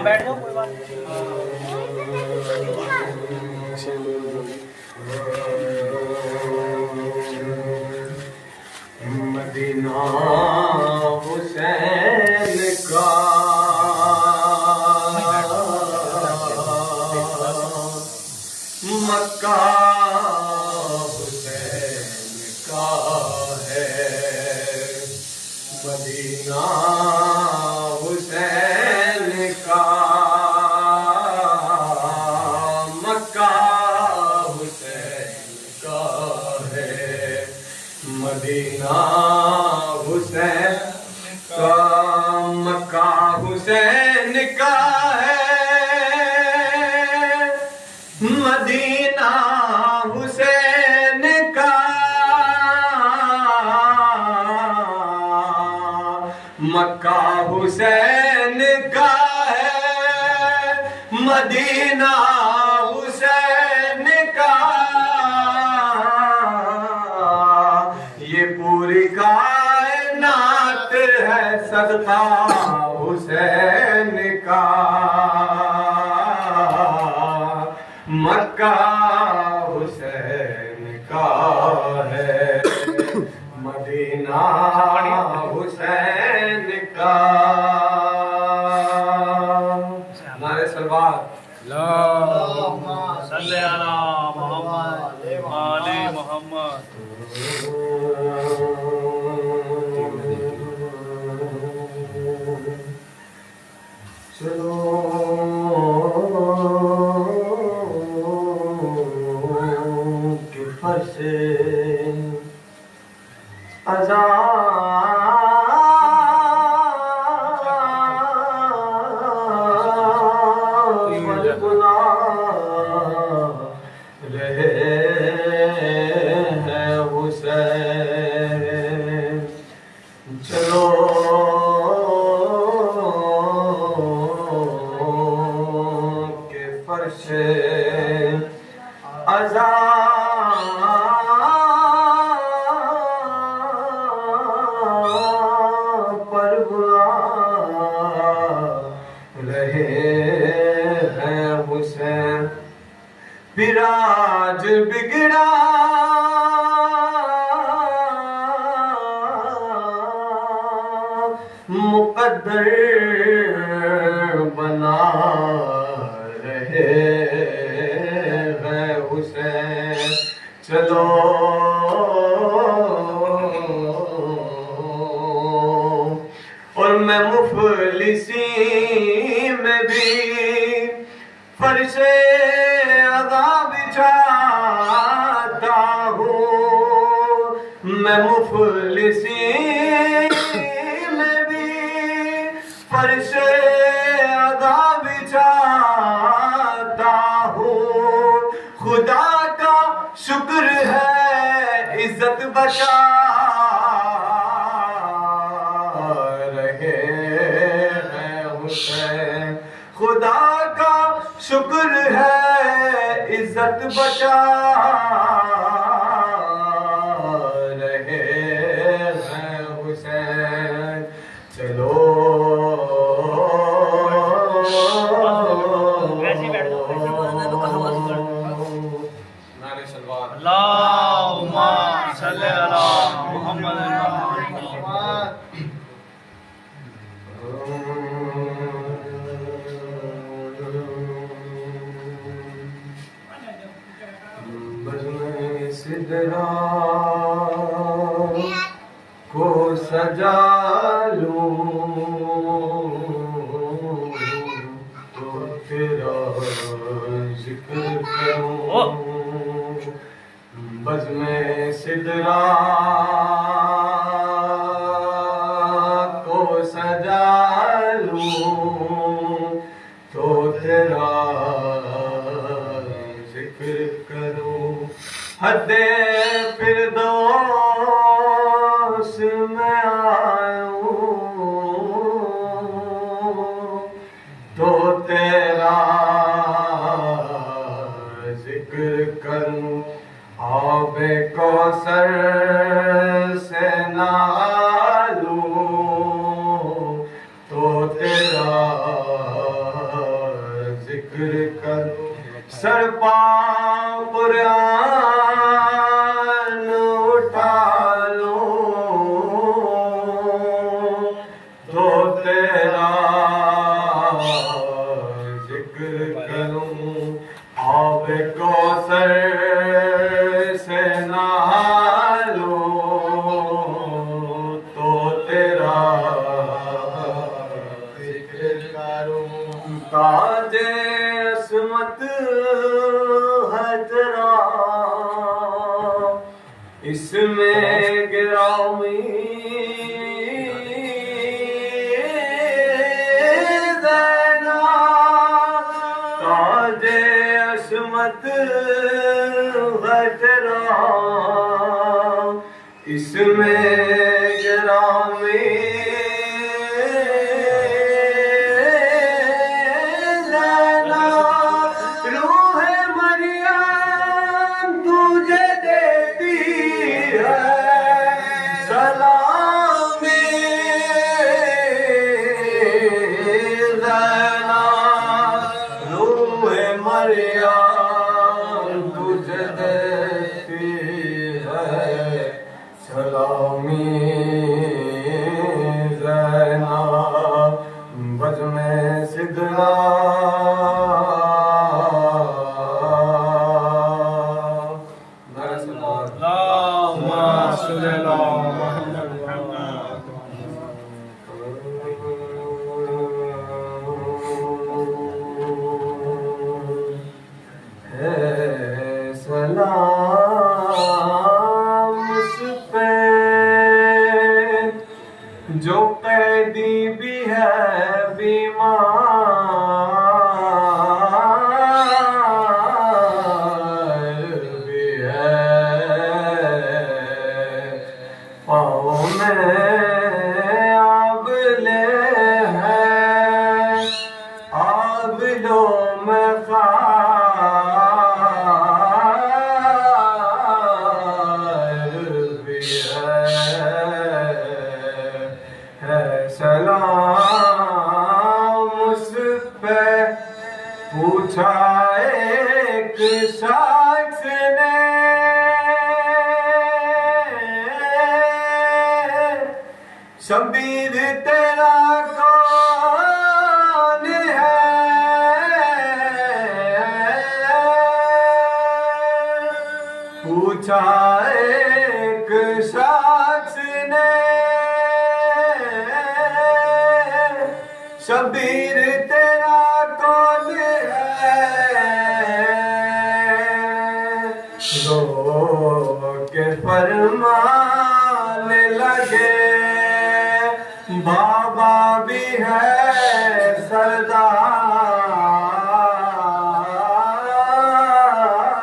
آپ بیٹھ جاؤ کوئی بات نہیں. مدینہ حسین کا مکہ حسین کا ہے. مدینہ حسین کا مکہ حسین کا ہے. مدینہ حسین کا مکہ حسین کا ہے. مدینہ حسین کا مکہ حسین کا ہے. مدینہ حسین کا یہ پوری کائنات ہے صدقہ حسین کا. مکہ حسین کا ہے. مدینہ حسین کا. ہمارے سلوات اللہم صلی علی محمد آل محمد. چلو کہ فرش چلو کہ فرش عزا پر بلا رہے ہیں حسین. براج بگڑا مقدر بنا رہے ہیں حسین. چلو اور میں مفلسی میں بھی فرش عزا بچھاتا ہوں. میں مفلسی فرش عزا بچھاتا ہوں. خدا کا شکر ہے عزت بچا رہے ہیں حسین. خدا کا شکر ہے عزت بچا رہے ہیں حسین. چلو اللہم صلی علی محمد. سدرا کو سجا لوں تو تیرا ذکر کروں. بزم سدرا کو سجا لوں تو تیرا ذکر کروں. حد فردوس میں آؤں تو تیرا ذکر کروں. آب کوثر سے نالوں تو تیرا ذکر کروں سرپا قرآن اٹھا لوں تو تیرا ذکر کروں آب کوثر سے نہا لوں تو تیرا ذکر کروں تاج عصمت ہے تیرا اس میں گرامی تاج عصمت ہے تیرا اس میں گرامی روح مریم تجھے دیتی ہے سلامی روح مریم تجھے دیتی ہے سلامی زینب بز میں سدرا اللہم صلی علی محمد سلام اس پہ جو قیدی بھی ہے بیمار بھی ہے پاؤں میں آبلے ہیں آبلوں میں سلام اس پہ پوچھا ایک شخص نے شبیر تیرا کون ہے پوچھا ایک شخص نے شبیر تیرا کون ہے رو کے فرمانے لگے بابا بھی ہے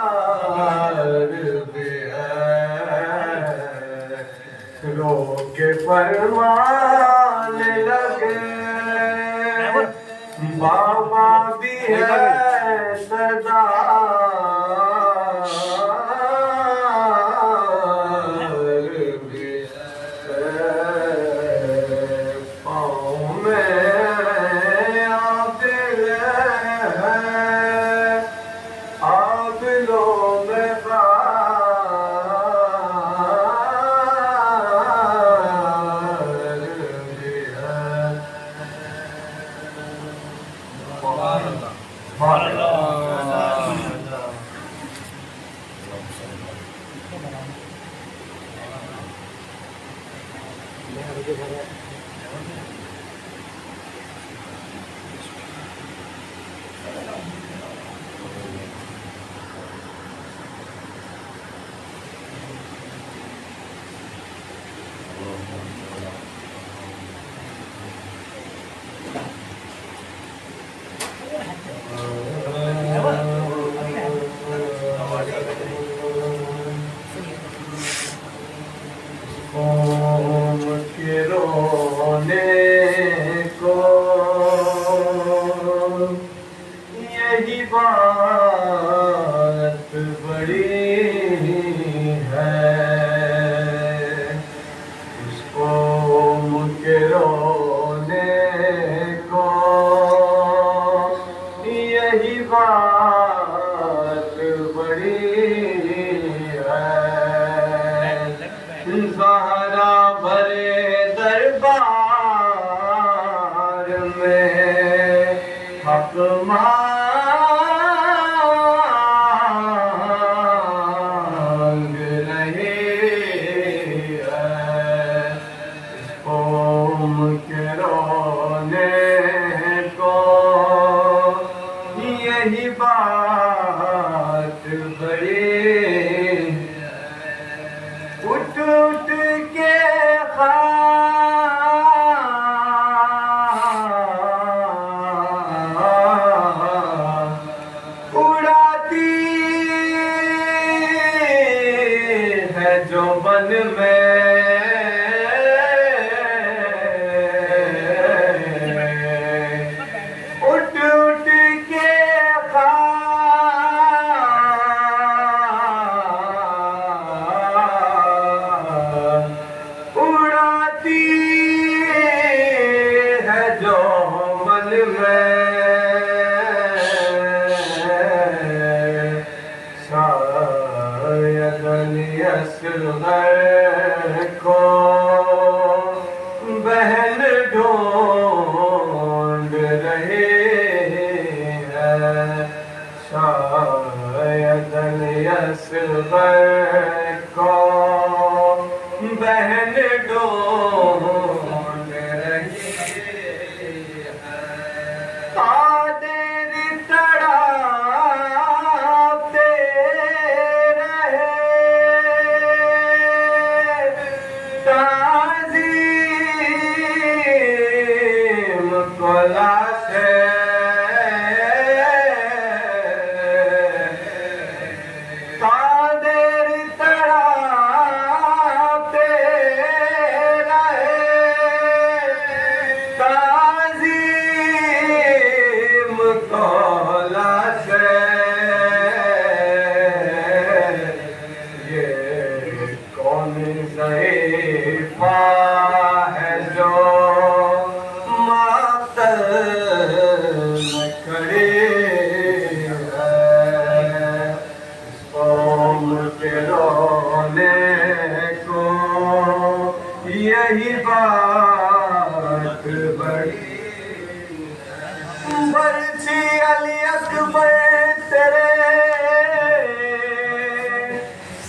سردار بھی ہے رو کے فرمانے لگے بابا بھی ہے سردار بھی ہے پاؤں میں آبلے ہیں آبلوں میں خار بھی ہے قوم کے رونے کو یہی بات بڑی ہے، اس قوم کے رونے کو یہی بات بڑی ہے زہرا بھرے دربار میں حق مانگ رہی ہے اس قوم کے رونے کو یہی بات بڑی اٹھ اٹھ کے اڑاتی ہے جو بن میں اٹھ اٹھ کے اڑاتی ہے جو من میں شاید اصغر کو بہن ڈھونڈ رہی ہے شاید اصغر کو بہن ڈھونڈ رہی ہے قادر تڑپتے رہے تعظیم کو لاشیں قادر تڑپتے رہے تعظیم کو لاشیں یہ کون ضعیفہ ہے جو ماتل میں کھڑی ہے اس قوم کے رونے کو یہی بات بڑی برچھی علی اکبر تیرے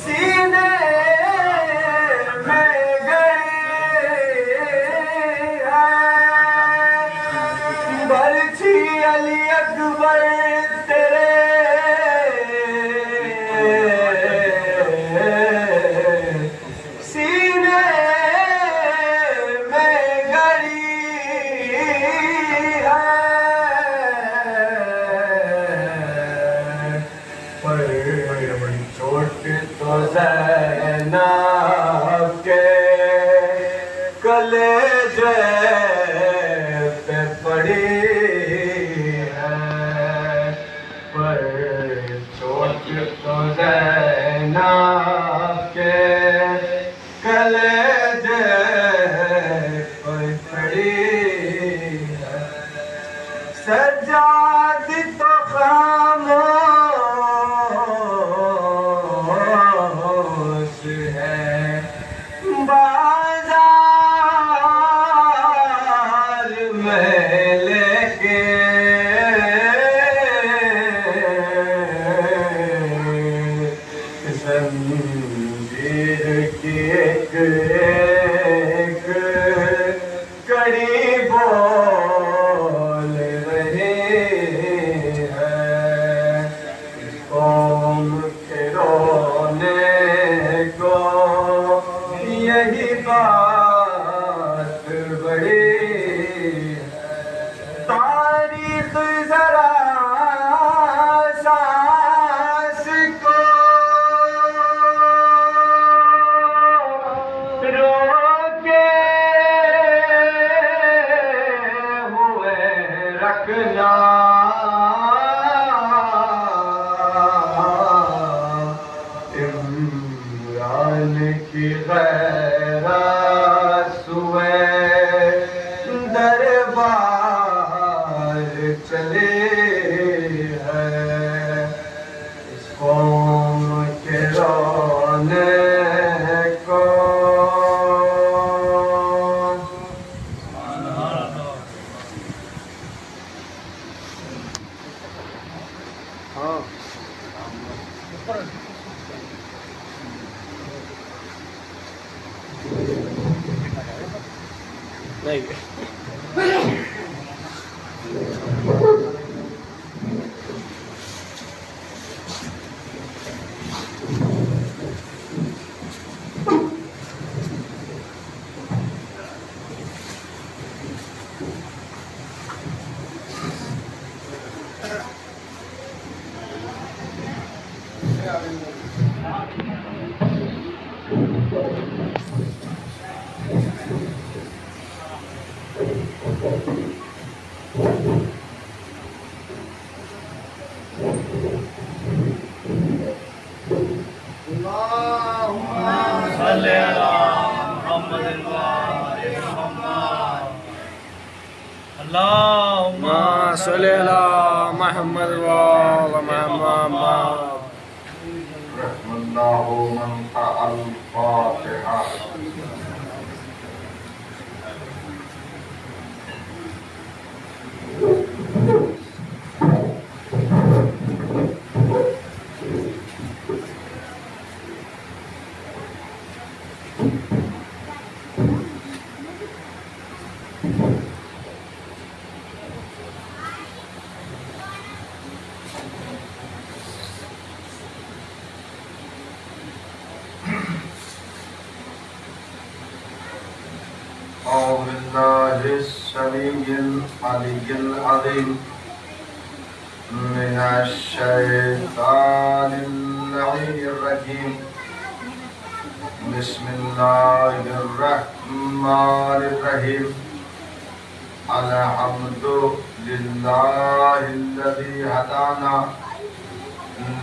سینے میں گئی ہے برچھی علی اکبر تیرے سینے میں گئی ہے پر چوٹ تو زینب کے کلیجے پہ پڑی ہے پر چوٹ تو زینب کے کلیجے پہ پڑی ہے سجاد تو خاموش ہے بازار میں لے کے زنجیر کی ایک ایک کڑی بول رہی ہے۔ ہاں نہیں صلی محمد اللہم صلی علی محمد وعلی محمد. رحم اللہ من قرأ الفاتحہ. أعوذ بالله السميع العلي العظيم من الشيطان اللعين الرجيم. بسم الله الرحمن الرحيم. الحمد لله الذي هدانا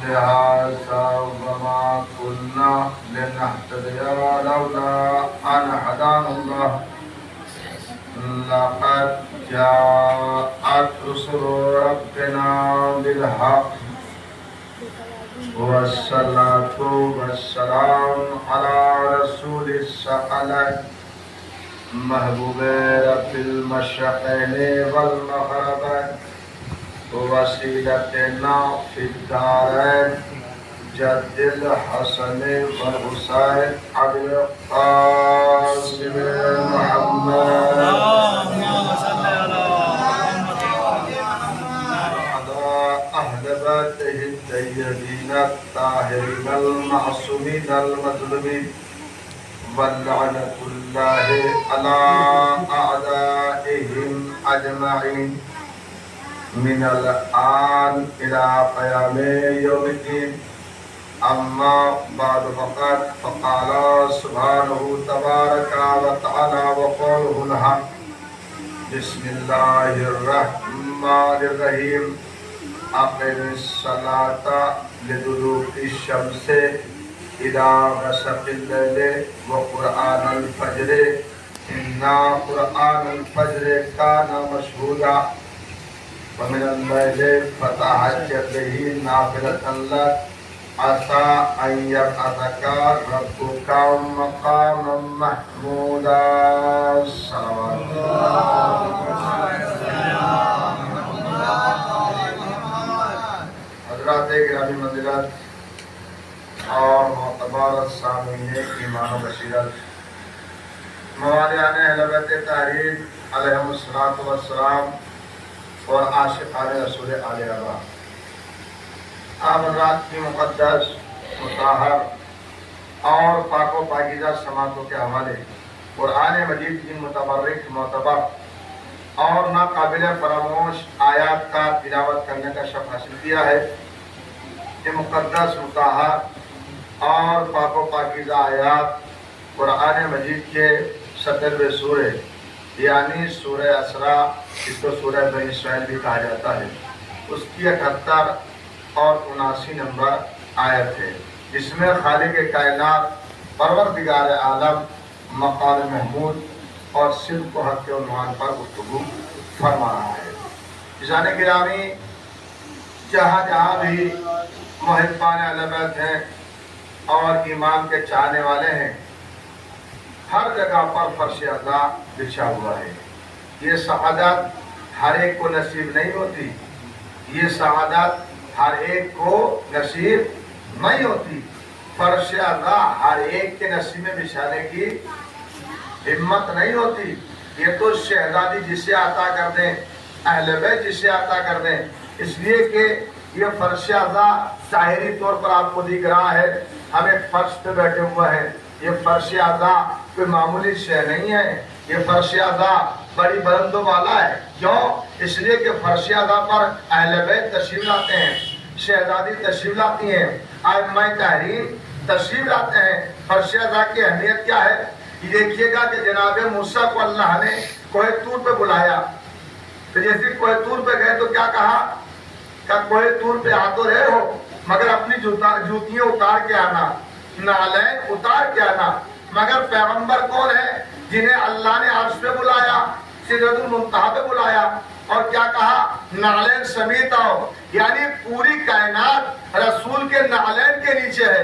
لهذا وما كنا لنهتدي لولا أن هدانا الله. لقد جاءت رسل ربنا بالحق والصلاة والسلام على رسول الثقلين محبوب رب المشرقين والمغربين وسيلتنا في الدارين جد الحسن والحسين أبي القاسم محمد أهل بيته الطيبين الطاهرين المعصومين المظلومين. واللعنة الله على أعدائهم أجمعين من الآن إلى قيام يوم الدين. أما بعد فقال سبحانه تبارك وتعالى وقوله الحق. بسم الله الرحمن الرحيم. أقم الصلاة لدلوك الشمس إلى غسق الليل وقرآن الفجر إن قرآن الفجر كان مشهودا ومن الليل فتهجد به نافلة لك عسى أن يبعثك ربك مقاما محمودا. صلوات حضرات گرامی منزلت اور معتبر سامعین ایمان و بصیرت، موالیان اہل بیت طاہرین علیہم الصلاۃ والسلام اور عاشقان رسول آل ابا، آپ حضرات کی مقدس، مطہر اور پاک و پاکیزہ سماعتوں کے حوالے قرآن مجید کی متبرک، معتبر اور ناقابل فراموش آیات کا تلاوت کرنے کا شرف حاصل کیا ہے. یہ مقدس، مطہر اور پاک و پاکیزہ آیات قرآن مجید کے 70ویں سورہ یعنی سورہ اسراء، اس کو سورہ بنی اسرائیل بھی کہا جاتا ہے، اس کی 78 اور 79 نمبر آیت ہے، جس میں خالق کائنات، پروردگار عالم، مقام محمود اور صدق و حق کے عنوان پر گفتگو فرما رہا ہے. عزیزان گرامی، جہاں جہاں بھی محبان اہل بیت ہیں اور ایمان کے چاہنے والے ہیں، ہر جگہ پر فرش عطا بچھا ہوا ہے. یہ سعادت ہر ایک کو نصیب نہیں ہوتی، یہ سعادت ہر ایک کو نصیب نہیں ہوتی، فرش ادا ہر ایک کے نصیب میں بچھانے کی ہمت نہیں ہوتی۔ یہ تو شہزادی جسے عطا کر دیں، اہل بیت جسے عطا کر دیں، اس لیے کہ یہ فرش ادا ظاہری طور پر آپ کو دکھ رہا ہے، ہم ایک فرش پہ بیٹھے ہوئے ہیں، یہ فرش ادا کوئی معمولی شے نہیں ہے، یہ فرش ادا بڑی بلند و بالا ہے۔ کیوں؟ اس لیے کہ فرش ادا پر اہل بیت تشریف لاتے ہیں، شہزادی تشریف لاتی ہیں، ائمہ تحریر تشریف لاتے ہیں۔ فرش ادا کی اہمیت کیا ہے؟ یہ دیکھیے گا کہ جناب موسیٰ کو اللہ نے کوہ طور پہ بلایا، تو جیسے کوہ طور پہ گئے تو کیا کہا کہ کوہ طور پہ آ تو رہے ہو مگر اپنی جوتیاں اتار کے آنا، نعلین اتار کے آنا۔ مگر پیغمبر کون ہے جنہیں اللہ نے عرش پہ بلایا، سدرۃ المنتہا پہ بلایا، اور کیا کہا؟ نعلین سمیت آؤ، یعنی پوری کائنات رسول کے نعلین کے نیچے ہے۔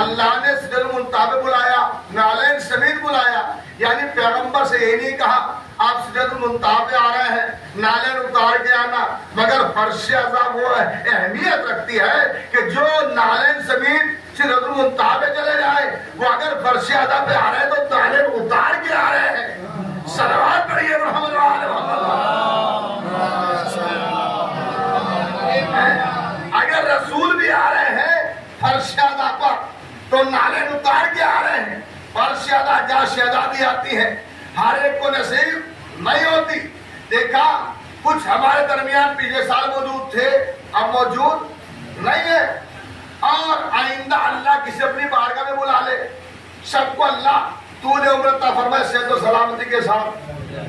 اللہ نے سدرۃ المنتہا پہ بلایا، نعلین سمیت بلایا، یعنی پیغمبر سے یہ نہیں کہا آپ سدرۃ المنتہا پہ آ رہے ہیں نعلین اتار کے آنا، مگر فرش اعظم وہ اہمیت رکھتی ہے کہ جو نعلین سمیت سدرۃ المنتہا پہ چلے جائے، وہ اگر فرش اعظم پہ آ رہے ہیں تو نعلین اتار کے آ رہے ہیں۔ صلوات پڑھیے محمد اگر رسول بھی آ رہے ہیں فرش اعظم پر تو نعلین اتار کے آ رہے ہیں۔ فرش اعظم جہاں شہزادی آتی ہے ہر ایک کو نصیب نہیں ہوتی۔ دیکھا کچھ ہمارے درمیان پچھلے سال موجود تھے، اب موجود نہیں ہے، اور آئندہ اللہ کسی اپنی بارگاہ میں بلا لے، سب کو اللہ تو نے عمر عطا فرمائے صحت و سلامتی کے ساتھ،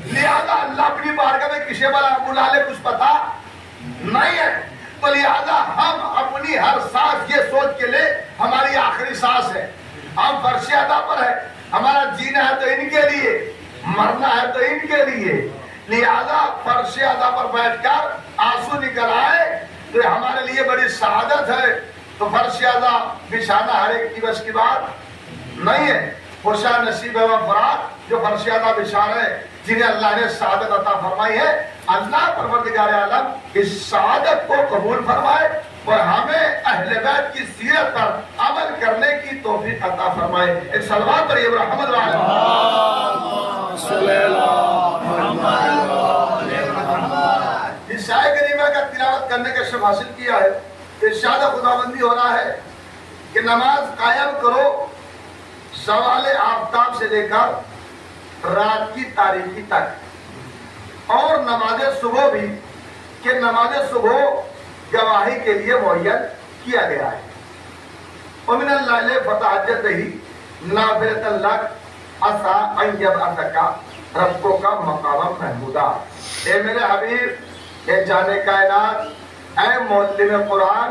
لہذا اللہ اپنی بارگاہ میں کسی بلا لے کچھ پتا نہیں ہے، تو لہذا ہم اپنی ہر سانس یہ سوچ کے لے ہماری آخری سانس ہے، ہم فرش ادا پر ہے، ہمارا جینا ہے تو ان کے لیے، مرنا ہے تو ان کے لیے، لہذا فرش ادا پر بیٹھ کر آنسو نکل آئے تو ہمارے لیے بڑی سعادت ہے۔ تو فرش ادا بچھانا ہر ایک کی بس کی بات نہیں ہے، خوشا نصیب ہے وہ افراد جو فرش ادا بچھا رہے ہیں، جنہیں اللہ نے سعادت عطا فرمائی ہے۔ اللہ پروردگار عالم اس سعادت کو قبول فرمائے اور ہمیں اہل بیت کی سیرت پر عمل کرنے کی توفیق عطا فرمائے۔ ایک صلوات پڑھیے محمد اس شاہ کریمہ کا تلاوت کرنے کا شرف حاصل کیا ہے۔ ارشاد خداوندی ہو رہا ہے کہ نماز قائم کرو زوال آفتاب سے لے کر رات کی تاریکی تک، اور نماز صبح بھی کہ نماز صبح گواہی کے لیے معین کیا گیا ہے۔ ومن اللیل فتہجد نافلۃ لک عسیٰ ان یبعثک ربک مقاما محمودا۔ اے میرے حبیب، اے جانے کائنات، اے معلم قرآن،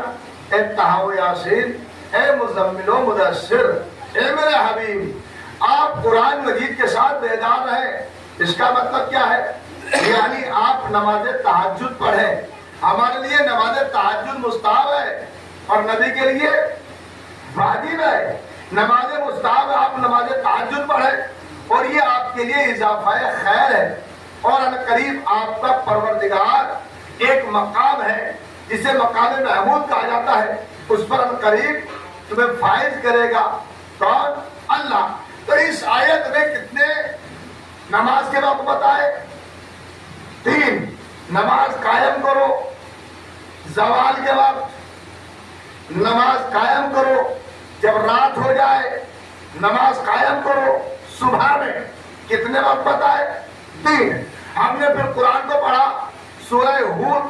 اے تہاوی یاسین، اے مزمل و مدثر، اے میرے حبیب آپ قرآن مجید کے ساتھ بیدار رہیں۔ اس کا مطلب کیا ہے؟ یعنی آپ نماز تہجد پڑھیں۔ ہمارے لیے نماز تہجد مستحب ہے اور نبی کے لیے واجب ہے۔ نماز مستحب ہے، آپ نماز تہجد پڑھیں، اور یہ آپ کے لیے اضافہ خیر ہے، اور عنقریب آپ کا پروردگار ایک مقام ہے جسے مقام محمود کہا جاتا ہے، اس پر عنقریب تمہیں فائز کرے گا۔ کون؟ اللہ۔ تو اس آیت میں کتنے نماز کے وقت بتائے؟ 3۔ نماز قائم کرو زوال کے وقت، نماز قائم کرو جب رات ہو جائے، نماز قائم کرو صبح میں۔ کتنے وقت بتائے؟ 3۔ ہم نے پھر قرآن کو پڑھا، سورہ ہود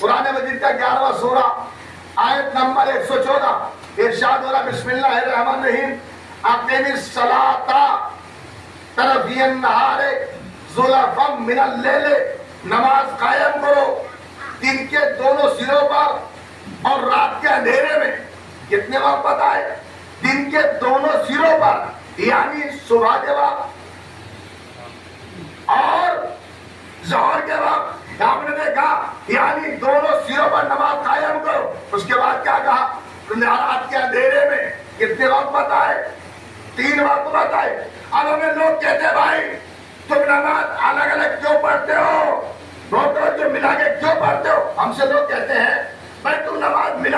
قرآن مجید کا 11واں سورہ، آیت نمبر 114، ارشاد ہو رہا بسم اللہ الرحمن الرحیم اقیم الصلاۃ طرفی النہار زلفا من اللیل۔ نماز قائم کرو دن کے دونوں سروں پر اور رات کے اندھیرے میں۔ کتنے وقت بتائے؟ دن کے دونوں سروں پر، یعنی صبح کے وقت اور ظہر کے وقت۔ آپ نے دیکھا یعنی دونوں سروں پر نماز قائم کرو۔ اس کے بعد کیا کہا؟ رات کے اندھیرے میں۔ کتنے وقت بتائے؟ 3 وقت بتائے۔ اب ہمیں لوگ کہتے ہیں بھائی تم نماز الگ الگ کیوں پڑھتے ہو، دو توجہ ملا کے کیوں پڑھتے ہو؟ ہم سے لوگ کہتے ہیں بھائی تم نماز ملا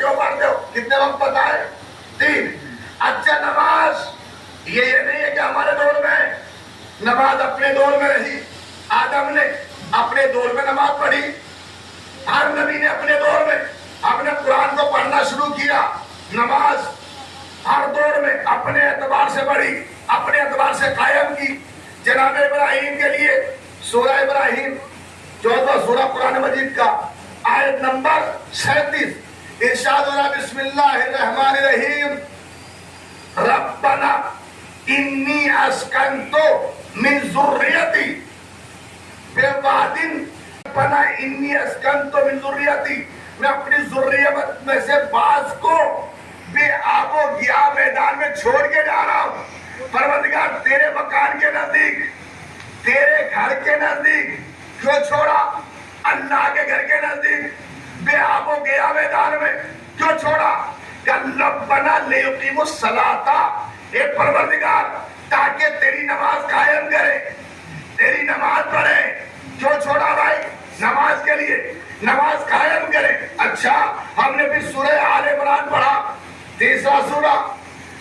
کیوں پڑھتے ہو؟ کتنے وقت پتا ہے؟ 3۔ اچھا نماز یہ نہیں ہے کہ ہمارے دور میں نماز اپنے دور میں رہی، آدم نے اپنے دور میں نماز پڑھی، ہر نبی نے اپنے دور میں، ہم نے قرآن کو پڑھنا شروع کیا، نماز ہر دور میں اپنے اعتبار سے پڑھی، اپنے اعتبار سے قائم کی۔ جناب ابراہیم کے لیے سورہ ابراہیم 14 سورہ قرآن مجید کا آیت نمبر 37 ارشاد ہو رہا بسم اللہ الرحمن الرحیم ربنا انی اسکنت من ذریتی بواد ربنا انی اسکنت من ذریتی، میں اپنی ذریت میں سے بعض کو بے آب و گیا میدان میں چھوڑ کے جا رہا ہوں۔ پروردگار تیرے مکان کے نزدیک، تیرے گھر کے نزدیک کیوں چھوڑا؟ اللہ کے گھر کے نزدیک بے آب و گیا میدان میں کیوں چھوڑا؟ کہ ربنا لیقیموا الصلاۃ، اے پروردگار تاکہ تیری نماز قائم کرے، تیری نماز پڑھے۔ کیوں چھوڑا بھائی؟ نماز کے لیے، نماز قائم کرے۔ اچھا ہم نے پھر سورہ آل عمران پڑھا، 3واں سورہ،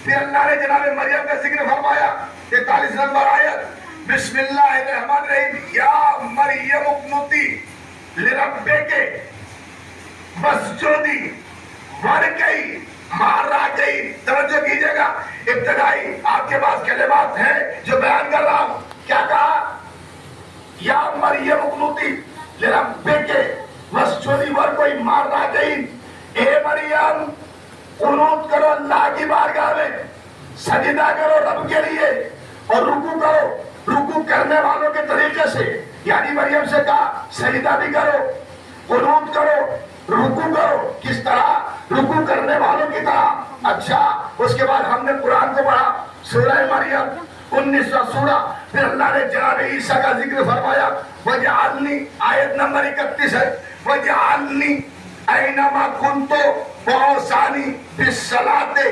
پھر اللہ نے جناب مریم کا ذکر فرمایا، 43 نمبر آیت، بسم اللہ الرحمن الرحیم یا مریم اقنتی لربک واسجدی وارکعی مع الراکعین۔ توجہ کیجئے گا، ابتدائی آپ کے پاس کلمات ہیں جو بیان کر رہا ہوں۔ کیا کہا؟ یا مریم اقنتی لربک واسجدی وارکعی مع الراکعین، اے مریم قنوت کرو اللہ کی بارگاہ میں، سجدہ کرو رب کے لیے، اور رکوع کرو رکوع کرنے والوں کے طریقے سے، یعنی مریم سے کہا سجدہ بھی کرو، قنوت کرو، رکوع کرو، کس طرح؟ رکوع کرنے والوں کی طرح۔ اچھا اس کے بعد ہم نے قرآن کو پڑھا، سورہ مریم 19واں سورہ، پھر اللہ نے جناب عیسیٰ کا ذکر فرمایا، وَجَعَلْنِي، آیت نمبر 31 ہے، وَجَعَلْنِي اینما کنتو وَأَوْصَانِی بِالصَّلَاةِ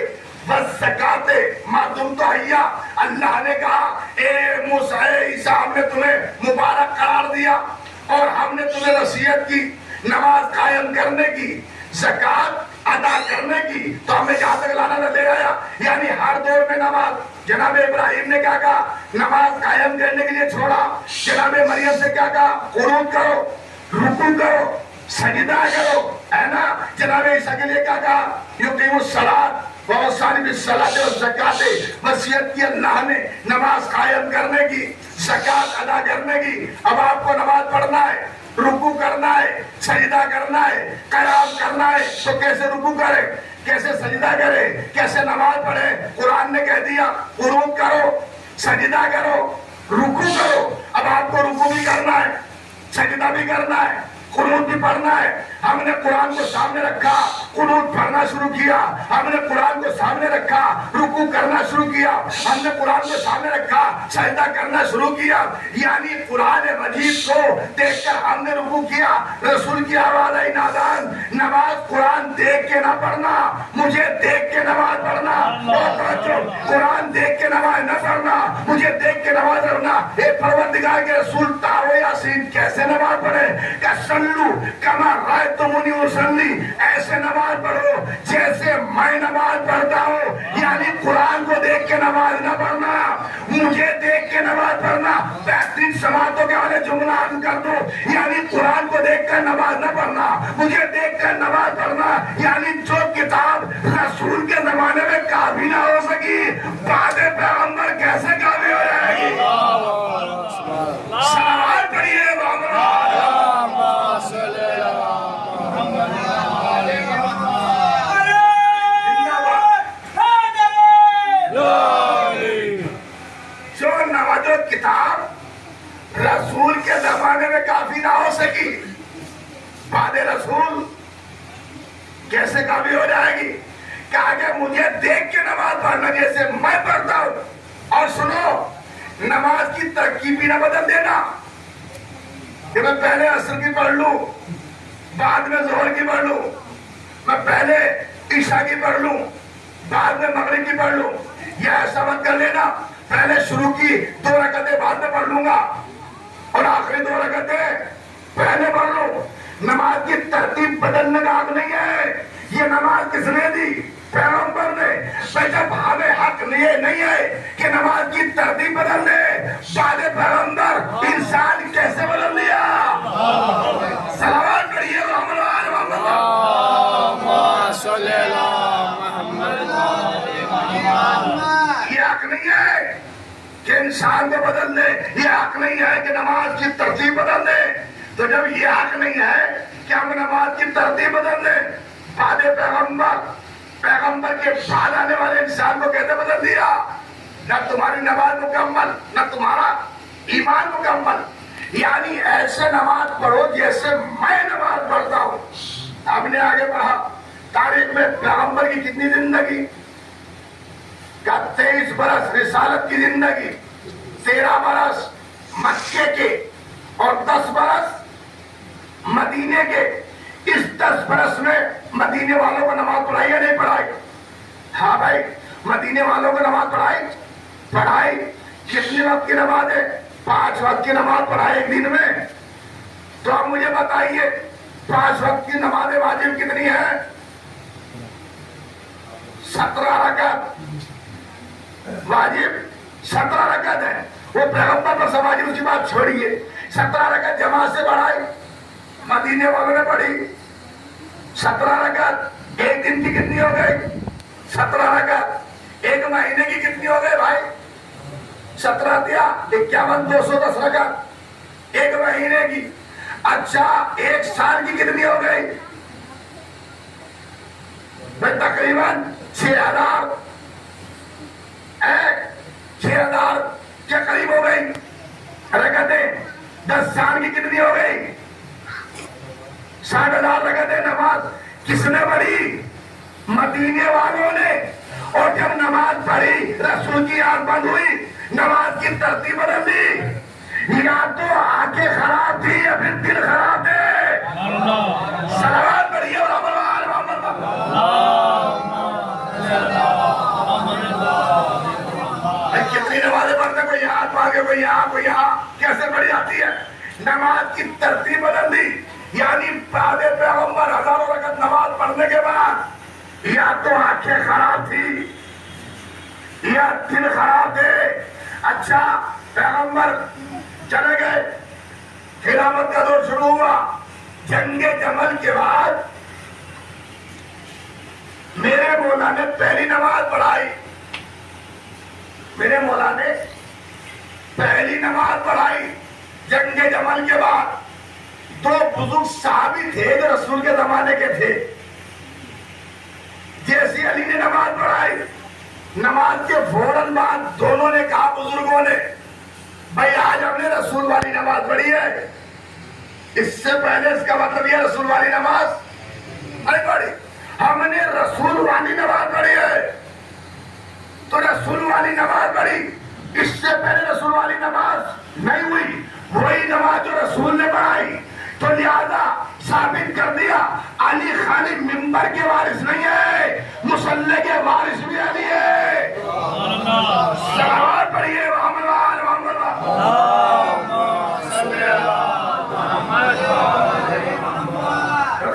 وَالزَّکَاةِ مَا دُمْتُ حَیًّا۔ اللہ نے کہا اے موسیٰ عیسیٰ، ہم نے تمہیں مبارک قرار دیا اور ہم نے تمہیں وصیت کی نماز قائم کرنے کی، زکوٰۃ ادا کرنے کی، تو ہمیں جہاں تک لانا نہ لے آیا، یعنی ہر دور میں نماز۔ جناب ابراہیم نے کیا کہا؟ نماز قائم کرنے کے لیے چھوڑا۔ جناب مریم سے کیا کہا؟ قنوت کرو، رکوع کرو، سجدہ کرو، ہے نا؟ جناب عیسیٰ کے لیے کیا کہا؟ یقیموا الصلاۃ وَأَوْصَانِی بِالصَّلَاةِ وَالزَّکَاةِ، وصیت کی اللہ نے نماز قائم کرنے کی، زکوٰۃ ادا کرنے کی۔ اب آپ کو نماز پڑھنا ہے، رکوع کرنا ہے، سجدہ کرنا ہے، قیام کرنا ہے، تو کیسے رکوع کرے، کیسے سجدہ کرے، کیسے نماز پڑھے؟ قرآن نے کہہ دیا قنوت کرو، سجدہ کرو، رکوع کرو۔ اب آپ کو رکوع بھی کرنا ہے، سجدہ بھی کرنا ہے، قنوت بھی پڑھنا ہے۔ ہم نے قرآن کو سامنے رکھا، قنوت پڑھنا شروع کیا، ہم نے قرآن کو سامنے رکھا، رکوع کرنا شروع کیا، ہم نے قرآن کو سامنے رکھا، سجدہ کرنا شروع کیا۔ یعنی قرآن مجید کو دیکھ کر ہم نے رکوع کیا۔ رسول کی آواز آئی نادان، نماز قرآن دیکھ کے نہ پڑھنا، مجھے دیکھ کے نماز پڑھنا، اور توجہ، قرآن دیکھ کے نماز نہ پڑھنا، مجھے دیکھ کے نماز پڑھنا۔ اے پروردگار کے رسول تاو یاسین کیسے نماز پڑھے؟ کہ صلو کما رأیتمونی اصلی، ایسے نماز پڑھو جیسے میں نماز پڑھتا ہوں۔ یعنی قرآن کو دیکھ کے نماز نہ پڑھنا، مجھے دیکھ کے نماز پڑھنا۔ بہترین سماعتوں کے والے جملہ عرض کر دو، یعنی قرآن کو دیکھ کر نماز نہ پڑھنا، مجھے دیکھ کر نماز پڑھنا۔ یعنی جو کتاب رسول کے زمانے میں کافی نہ ہو سکی، بعد پیغمبر کیسے کافی ہو جائے گی؟ سلام پڑھیے جو کتاب رسول کے زمانے میں کافی نہ ہو سکی، بعد رسول کیسے کافی ہو جائے گی؟ کہا کہ مجھے دیکھ کے نماز پڑھنا جیسے میں پڑھتا ہوں۔ اور سنو، نماز کی ترکیب بھی نہ بدل دینا کہ میں پہلے عصر کی پڑھ لوں، بعد میں ظہر کی پڑھ لوں، میں پہلے عشاء کی پڑھ لوں، بعد میں مغرب کی پڑھ لوں۔ یہ ایسا مت کر لینا، پہلے شروع کی 2 رکعتیں بعد میں پڑھ لوں گا اور آخری 2 رکعتیں پہلے پڑھ لوں۔ نماز کی ترتیب بدلنے کا حق نہیں ہے، یہ نماز نماز کس نے دی؟ پیغمبر نے. جب ہمیں حق نہیں ہے کہ نماز کی ترتیب بدل دے، بعد پیغمبر انسان کیسے بدل دیا؟ صلوات پڑھیے محمد صلی اللہ محمد. یہ حق نہیں ہے کہ انسان کو بدل دے، یہ حق نہیں ہے کہ نماز کی ترتیب بدل دے. تو جب یہ حق نہیں ہے کہ ہم نماز کی ترتیب بدل دیں، بعد پیغمبر کے بعد آنے والے انسان کو کیسے بدل دیا؟ نہ تمہاری نماز مکمل، نہ تمہارا ایمان مکمل. یعنی ایسے نماز پڑھو جیسے میں نماز پڑھتا ہوں. ہم نے آگے پڑھا تاریخ میں پیغمبر کی کتنی زندگی کا 23 برس رسالت کی زندگی، 13 برس مکے کے اور 10 برس مدینے کے. اس 10 برس میں مدینے والوں کو نماز پڑھائی یا نہیں پڑھائی؟ ہاں بھائی، مدینے والوں کو نماز پڑھائی. کتنے وقت کی نماز ہے؟ 5 وقت کی نماز پڑھائی ایک دن میں. تو اب مجھے بتائیے 5 وقت کی نماز واجب کتنی ہے؟ 17 رکعت واجب 17 رکعت ہے. وہ پیغمبر پر سماجی اس کی بات چھوڑیے. 17 رکعت جماعت سے پڑھائی، مدینے والوں نے پڑھی. 17 رکعت ایک دن کی کتنی ہو گئی؟ 17 رکعت ایک مہینے کی کتنی ہو گئی بھائی؟ 17 دیا 51 210 رکعت ایک مہینے کی. اچھا ایک سال کی کتنی ہو گئی؟ تقریباً 6000 کے قریب ہو گئی رکعتیں. 10 سال کی کتنی ہو گئی؟ 60,000 رکعتیں. نماز کس نے پڑھی؟ مدینے والوں نے. اور جب نماز پڑھی رسول کی آنکھ بند ہوئی، نماز کی ترتیب بدل دی. یا تو آنکھیں خراب تھی یا پھر دل خراب تھے. صلوات پڑھیے کتنی نمازیں پڑھتے، کوئی یہاں آگے، کوئی یہاں، کوئی یہاں. کیسے پڑھی جاتی ہے؟ نماز کی ترتیب بدل دی. یعنی بعد پیغمبر ہزاروں رکعت نماز پڑھنے کے بعد یا تو آنکھیں خراب تھی یا دل خراب تھے. اچھا پیغمبر چلے گئے، خلافت کا دور شروع ہوا. جنگ جمل کے بعد میرے مولا نے پہلی نماز پڑھائی. میرے مولا نے پہلی نماز پڑھائی جنگ جمل کے بعد. 2 بزرگ صحابی تھے جو رسول کے زمانے کے تھے. جیسی علی نے نماز پڑھائی، نماز کے فوراً بعد دونوں نے کہا بزرگوں نے، بھائی آج ہم نے رسول والی نماز پڑھی ہے. اس سے پہلے اس کا مطلب یہ رسول والی نماز نہیں پڑھی. ہم نے رسول والی نماز پڑھی ہے. تو رسول والی نماز پڑھی، اس سے پہلے رسول والی نماز نہیں ہوئی. وہی نماز جو رسول نے پڑھائی. تو لہذا ثابت کر دیا علی خالی ممبر کے وارث نہیں ہے، مصلی کے وارث بھی علی ہے. صلوات پڑھیے محمد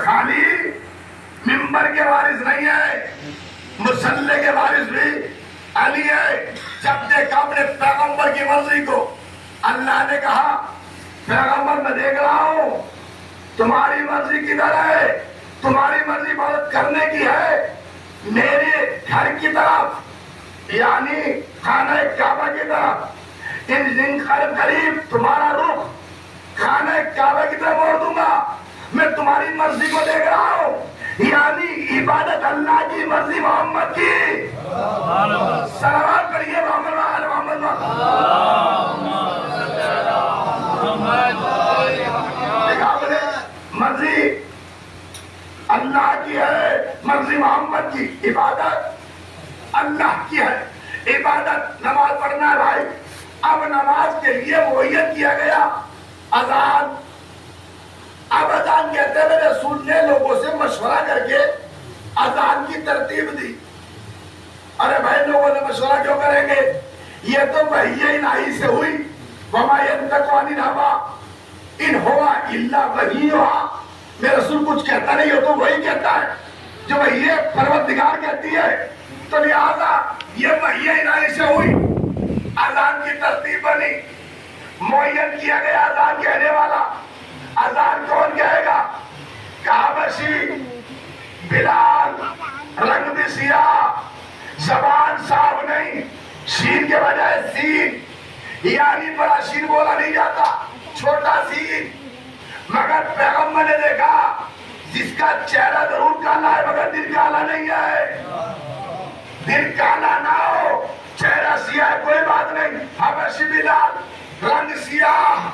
خالی ممبر کے وارث نہیں ہے، مصلی کے وارث بھی علی ہے. جب دیکھا اپنے پیغمبر کی مرضی کو، اللہ نے کہا پیغمبر میں دیکھ رہا ہوں تمہاری مرضی کدھر ہے؟ تمہاری مرضی عبادت کرنے کی ہے میرے گھر کی طرف، یعنی خانہ کعبہ کی طرف. ان دن قریب تمہارا رخ خانہ کعبہ کی طرف موڑ دوں گا. میں تمہاری مرضی کو دیکھ رہا ہوں، یعنی عبادت اللہ کی مرضی محمد کی. صلوات پڑھیے محمد مرضی اللہ کی ہے، مرضی محمد کی. عبادت اللہ کی ہے. عبادت نماز پڑھنا ہے بھائی. اب نماز کے لیے معین کیا گیا اذان. اب اذان کہتے ہیں رسول نے لوگوں سے مشورہ کر کے اذان کی ترتیب دی. ارے بھائی لوگوں نے مشورہ کیوں کریں گے؟ یہ تو وحی الہی سے ہوئی. وما ينطق عن الهوى ان هو الا وحی. میرا رسول کچھ کہتا نہیں، ہو تو وہی کہتا ہے. جو یہ پروردگار کہتی ہے، تو لہذا یہ وحی الہی سے ہوئی، اذان کی ترتیب بنی، معین کیا گیا اذان کہنے والا۔ اذان کون کہے گا؟ حبشی بلال، رنگ بھی سیاہ، زبان صاف نہیں، شین کے بجائے سین، یعنی بڑا شین بولا نہیں جاتا، چھوٹا سین۔ مگر پیغمبر نے دیکھا جس کا چہرہ ضرور کالا ہے مگر دل کالا نہیں ہے، دل کالا نہ ہو چہرہ سیاہ ہے کوئی بات نہیں، حبشی بلال رنگ سیاہ،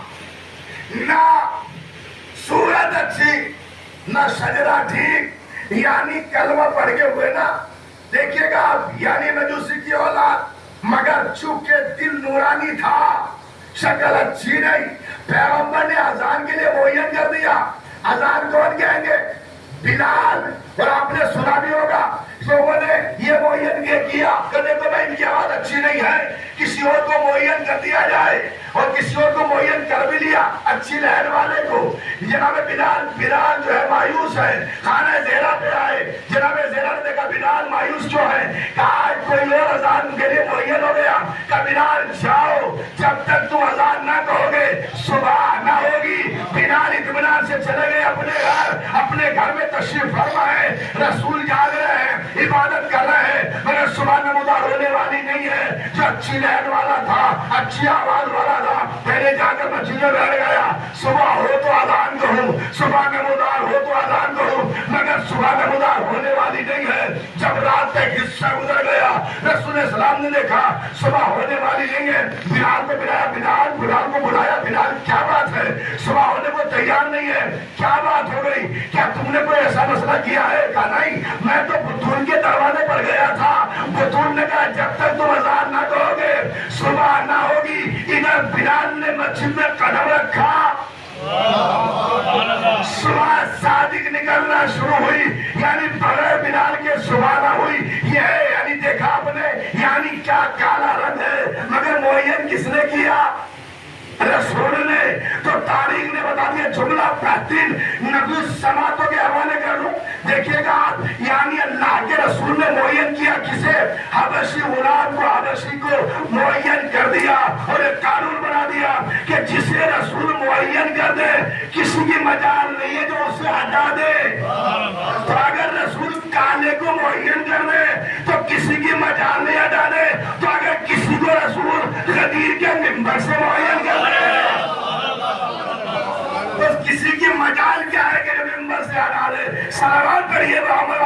نہ صورت اچھی نہ شجرہ ٹھیک، یعنی کلمہ پڑھ کے ہوئے نا، دیکھیے گا آپ، یعنی مجوسی کی اولاد، مگر چونکہ دل نورانی تھا، شکل اچھی نہیں۔ پیغمبر نے اذان کے لیے معین کر دیا، اذان کون کہیں گے؟ بلال۔ اور آپ نے سنا بھی ہوگا لوگوں نے یہ معین کیا، کہتے تو میں ان کی آواز اچھی نہیں ہے، کسی اور کو معین کر دیا جائے، اور کسی اور کو معین کر بھی لیا اچھی لہر والے کو۔ جناب بلال جو ہے مایوس ہے، خانہ زیرہ پہ آئے، جناب زیرہ نے دیکھا بلال مایوس جو ہے، کہا آج کوئی اور اذان کے لیے معین ہو گیا، کہا بلال جاؤ، جب تک تم اذان نہ کہو گے صبح نہ ہوگی۔ بلال اطمینان سے چلے گئے اپنے گھر میں تشریف فرما ہے، رسول جاگ رہے ہیں، عبادت کر رہے ہیں، مگر صبح نمودار ہونے والی نہیں ہے۔ جو اچھی لہر والا تھا، اچھی آواز والا تھا، پہلے جا کر مسجد میں بیٹھ گیا، صبح ہو تو اذان کہوں، صبح نمودار ہو تو اذان کہوں، مگر صبح نمودار ہونے والی نہیں ہے۔ جب رات کا حصہ گزر گیا، رسول السلام نے دیکھا صبح ہونے والی نہیں ہے، بلال کو بلایا، بلال کو بلایا، بلال کیا بات ہے، صبح ہونے کو تیار نہیں ہے، کیا بات ہو گئی، کیا تم نے کوئی ایسا مسئلہ کیا ہے؟ کہا نہیں، میں تو بطول کے دروازے پر گیا تھا، بطول نے کہا جب تک تم اذان نہ کہو گے صبح نہ ہوگی۔ ادھر بلال نے مسجد میں قدم رکھا، صبح صادق نکلنا شروع ہوئی، یعنی بغیر بلال کے صبح نہ ہوئی۔ یہ ہے یعنی دیکھا آپ نے، یعنی کیا کالا رنگ ہے، مگر معین کس نے کیا؟ رسول نے۔ تو تاریخ نے بتا دیا جملہ بہترین، نبی سماعتوں کے حوالے کر لوں، دیکھیے گا آپ، یعنی اللہ کے رسول نے معین کیا کسے؟ حبشی غلام کو، حبشی کو معین کر دیا، اور ایک قانون بنا دیا کہ جسے رسول معین کر دے کسی کی مجال نہیں ہے جو اسے ہٹا دے۔ تو اگر رسول کالے کو معین کر دے تو کسی کی مجال نہیں ہٹا دے، تو اگر کسی کو رسول غدیر کے منبر سے معین کر دے تو کسی کی مجال کیا ہے کہ منبر سے ہٹا دے؟ صلوات پڑھیے محمد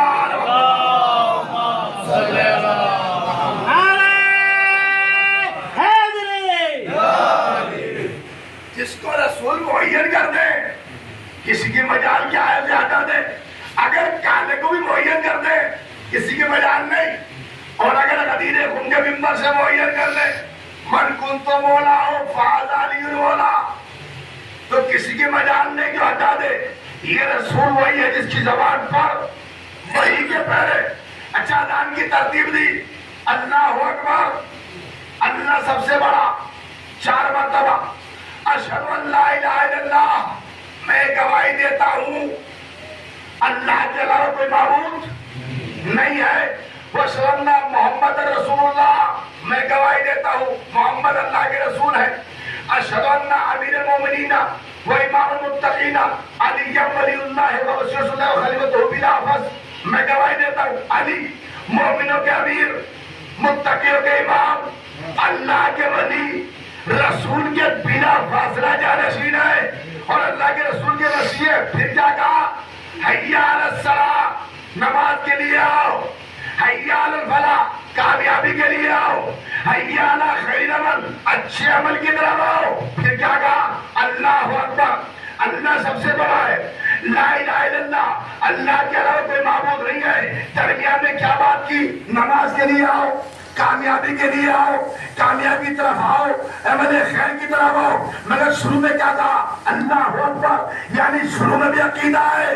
جس کو رسول معین کر دے کسی کی مجال کیا ہے اسے ہٹا دے، اگر کالے کو بھی معین کر دے کسی کی مجال نہیں، اور اگر غدیر خم کے منبر سے معین کر دے من کنت مولا ہو فہذا علی مولا، تو کسی کی مجال نہیں کہ ہٹا دے۔ یہ رسول وہی ہے جس کی زبان پر وہی کے پہرے۔ اچھا اذان کی ترتیب دی، اللہ اکبر، اللہ سب سے بڑا، 4 مرتبہ اشہد ان لا الہ الا اللہ، میں گواہی دیتا ہوں اللہ کے علاوہ کوئی معبود نہیں ہے، واشہد ان محمد رسول اللہ، میں گواہی دیتا ہوں محمد اللہ کے رسول ہے، اشہد ان امیر المومنین و امام المتقین علی ولی اللہ و وصی اللہ و خلیفۃ بلا فصل، میں گواہی دیتا ہوں علی مومنوں کے امیر، متقیوں کے امام، اللہ کے ولی، رسول کے بلا فاصلہ جانشین ہے، اور اللہ کے رسول کے وصی ہے۔ پھر کیا کہا؟ حی علی الصلاۃ، نماز کے لیے آؤ، حی علی الفلاح، کامیابی کے لیے آؤ، حی علی خیر عمل، اچھے عمل کی طرف آؤ۔ پھر کیا کہا؟ اللہ اکبر، اللہ سب سے بڑا ہے، لا الہ الا اللہ، اللہ کے علاوہ کوئی معبود نہیں ہے۔ درمیان میں کیا بات کی؟ نماز کے لیے آؤ، کامیابی کے لیے آؤ، کامیابی کی طرف آؤ، عمل خیر کی طرف آؤ، مگر شروع میں کیا کہا؟ اللہ اکبر، یعنی شروع میں بھی عقیدہ ہے،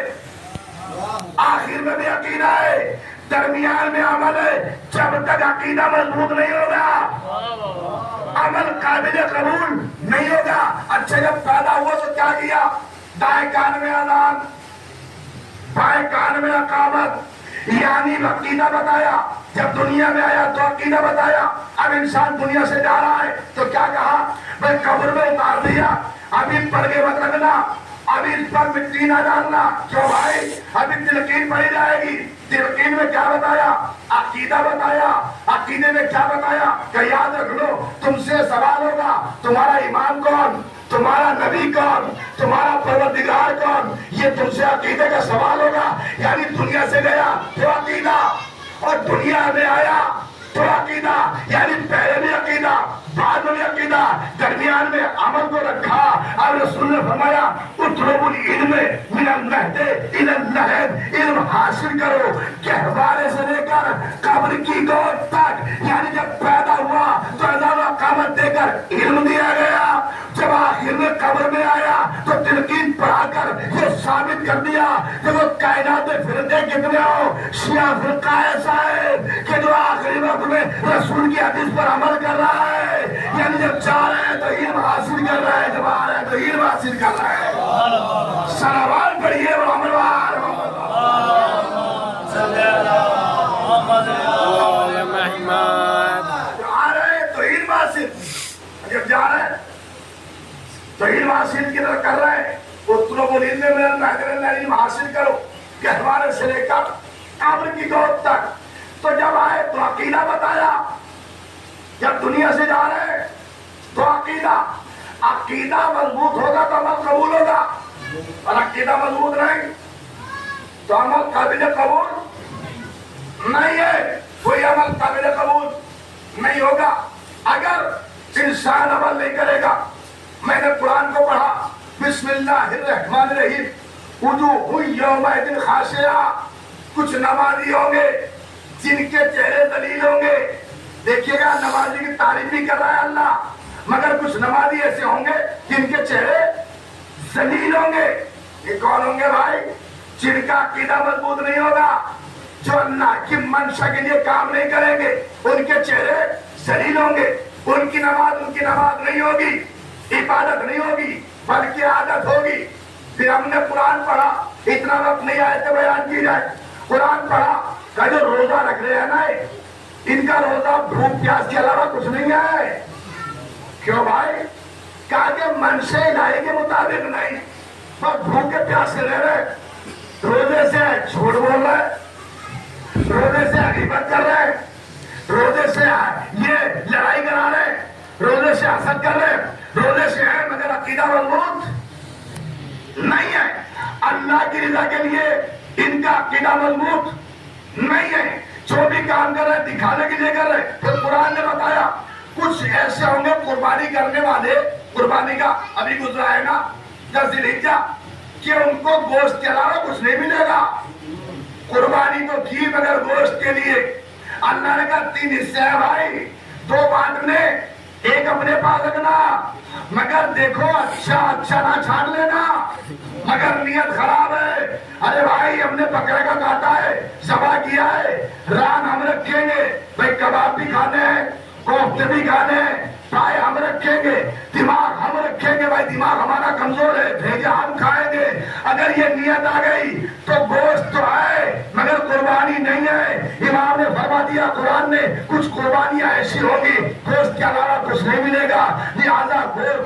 آخر میں بھی عقیدہ ہے، درمیان میں عمل ہے۔ جب تک عقیدہ مضبوط نہیں ہوگا عمل قابل قبول نہیں ہوگا۔ اچھا جب پیدا ہوا تو کیا کیا؟ دائیں کان میں اذان، بائیں کان میں اقامت، یعنی عقیدہ بتایا، جب دنیا میں آیا تو عقیدہ بتایا. اب انسان دنیا سے جا رہا ہے تو کیا کہا؟ بھائی قبر میں اتار دیا، ابھی پردے مت رکھنا، ابھی اس پر مٹی نہ ڈالنا. کیوں بھائی؟ ابھی تلقین پڑھی جائے گی. تلقین میں کیا بتایا؟ عقیدہ بتایا. عقیدے میں کیا بتایا؟ کہ یاد رکھ لو تم سے سوال ہوگا، تمہارا امام کون، تمہارا نبی کون، تمہارا پروردگار کون، یہ تم سے عقیدے کا سوال ہوگا. یعنی دنیا سے گیا تو عقیدہ، اور دنیا میں آیا تو عقیدہ. یعنی پہلے بھی عقیدہ، بعد میں بھی عقیدہ، درمیان میں عمل کو رکھا. اور رسول نے فرمایا اطلبوا العلم من المہد الی اللحد، علم حاصل کرو گہوارے سے لے کر قبر کی گود تک. یعنی جب پیدا ہوا تو اذان و اقامت دے کر علم دیا گیا، جب آخر میں قبر میں آیا تو تلقین پڑھا کر یہ ثابت کر دیا کہ وہ کائنات میں فرقے کتنے ہو. شیعہ فرقہ ایسا ہے کہ جو آخری وقت میں رسول کی حدیث پر عمل کر رہا ہے. یعنی جب جا رہے ہیں تو علم حاصل کر رہا ہے، جب آ رہے ہیں تو علم حاصل کر رہا ہے. صلوات پڑھیے محمد آ رہے ہیں تو علم حاصل، جب جا رہے ہیں تو علم حاصل کی طرح کر رہے ہیں. اطلبوا العلم من المہد الی اللحد، علم حاصل کرو گہوارے سے لے کر قبر کی گود تک. تو جب آئے تو عقیدہ بتایا، جب دنیا سے جا رہے ہیں تو عقیدہ. عقیدہ مضبوط ہوگا تو عمل قبول ہوگا، اور عقیدہ مضبوط نہیں تو عمل قابل قبول نہیں ہے. کوئی عمل قابل قبول نہیں ہوگا اگر انسان عمل نہیں کرے گا. میں نے قرآن کو پڑھا، بسم اللہ الرحمن الرحیم، وجوہ یومئذ خاشعہ. کچھ نمازی ہوں گے جن کے چہرے ذلیل ہوں گے. دیکھیے گا نمازی کی تعریف بھی کر رہا ہے اللہ، مگر کچھ نمازی ایسے ہوں گے جن کے چہرے ذلیل ہوں گے. یہ کون ہوں گے بھائی؟ جن کا عقیدہ مضبوط نہیں ہوگا، جو اللہ کی منشا کے لیے کام نہیں کریں گے، ان کے چہرے ذلیل ہوں گے. ان کی نماز نہیں ہوگی، عبادت نہیں ہوگی، بلکہ عادت ہوگی. پھر ہم نے قرآن پڑھا، اتنا وقت نہیں آئے تو بیان کی جائے. قرآن پڑھا کہ جو روزہ رکھ رہے ہیں نا، ان کا روزہ بھوک پیاس کے علاوہ کچھ نہیں ہے. کیوں بھائی؟ کہا کہ منشا الہی کے مطابق نہیں، بس بھوکے پیاس سے رہ رہے. روزے سے جھوٹ بول رہے، روزے سے غیبت کر رہے، روزے سے یہ لڑائی کرا رہے، روزے سے حسد کر رہے، روزے سے ہے مگر عقیدہ مضبوط نہیں ہے. اللہ کی رضا کے لیے ان کا عقیدہ مضبوط نہیں ہے. جو بھی کام کر رہے دکھانے کے لیے کر رہے. پھر قرآن نے بتایا کچھ ایسے ہوں گے قربانی کرنے والے، قربانی کا ابھی گزرا ہے نا 10 ذی الحجہ، کہ ان کو گوشت کے علاوہ کچھ نہیں ملے گا. قربانی تو کی مگر گوشت کے لیے. اللہ نے کہا 3 حصے ہیں بھائی، 2 بانٹنے، ایک اپنے پاس رکھنا، مگر دیکھو اچھا نہ چھان لینا، مگر نیت خراب ہے. ارے بھائی ہم نے بکرے کا کاٹا ہے، ذبح کیا ہے، ران ہم رکھیں گے، بھائی کباب بھی کھانے ہیں، کوفتے بھی کھانے ہیں، پائے ہم رکھیں گے، دماغ ہم رکھیں گے. بھائی دماغ ہمارا کمزور ہے، بھیجا ہم کھائیں گے. اگر یہ نیت آ گئی تو گوشت تو ہے مگر قربانی نہیں ہے. امام نے فرما دیا قرآن نے کچھ قربانیاں ایسی ہوگی گوشت کے علاوہ کچھ نہیں ملے گا. لہٰذا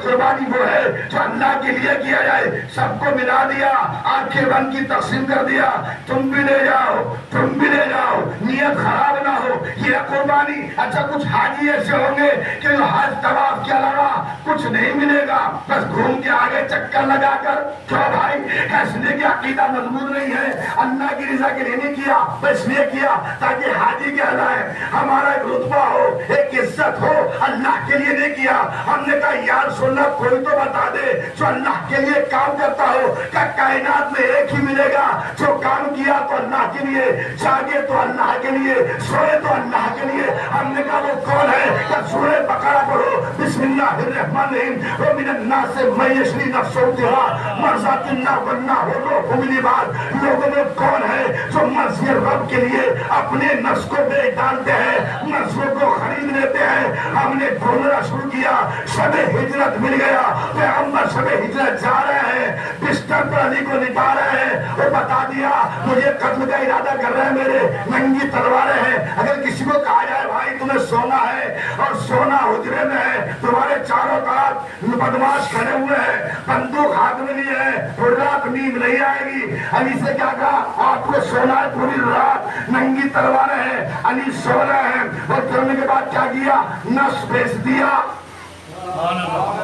قربانی وہ ہے جو اللہ کے لیے کیا جائے. سب کو ملا دیا، آنکھیں بند کی تقسیم کر دیا، تم بھی لے جاؤ، تم بھی لے جاؤ، نیت خراب نہ ہو، یہ قربانی. اچھا کچھ حاجی ایسے ہوں گے کہ جو حج طواف کے علاوہ کچھ نہیں ملے گا، بس گھوم کے آگے چکر لگا کر. کیوں بھائی؟ اس لیے کہ عقیدہ مضبوط نہیں ہے، اللہ کی رضا کے لیے نہیں کیا، بس یہ کیا تاکہ حاجی کہلائے، ہمارا ایک رتبہ ہو، ایک عزت ہو. اللہ کے لیے نہیں کیا. ہم نے کہا یا رسول اللہ کوئی تو بتا دے جو اللہ کے لیے کام کرتا ہو، کہ کائنات میں ایک ہی ملے گا جو کام کیا تو اللہ کے لیے، جاگے تو اللہ کے لیے، سوئے تو اللہ کے لیے. ہم نے کہا وہ کون ہے؟ کہ سورہ بقرہ پڑھو، بسم اللہ الرحمن الرحیم، ومن الناس من یشری نفسہ ابتغاء مرضات اللہ واللہ غنی عن العباد. لوگوں میں کون ہے جو مرضی رب کے لیے اپنے نفس کو بیچ ڈالتے ہیں، نفسوں کو خریدنے لیتے ہیں. ہم نے ڈھونڈنا شروع کیا, شب ہجرت مل گیا, پیغمبر شب ہجرت جا رہے ہیں, بستر پر علی کو لٹا رہے ہیں. وہ بتا دیا مجھے قتل کا ارادہ کر رہے ہیں, میرے ننگی تلواریں ہیں. اگر کسی کو کہا جائے بھائی تمہیں سونا ہے اور سونا حجرے میں ہے, تمہارے چاروں طرف بدماش کھڑے ہوئے ہیں, بندوق ہاتھ میں نہیں ہے, رات نیند نہیں آئے گی. علی سے کیا کہا, آپ کو سونا ہے پوری رات, ننگی تلواریں ہیں. علی سو رہے ہیں, اور کرنے کے بعد کیا کیا, نفس بیچ دیا,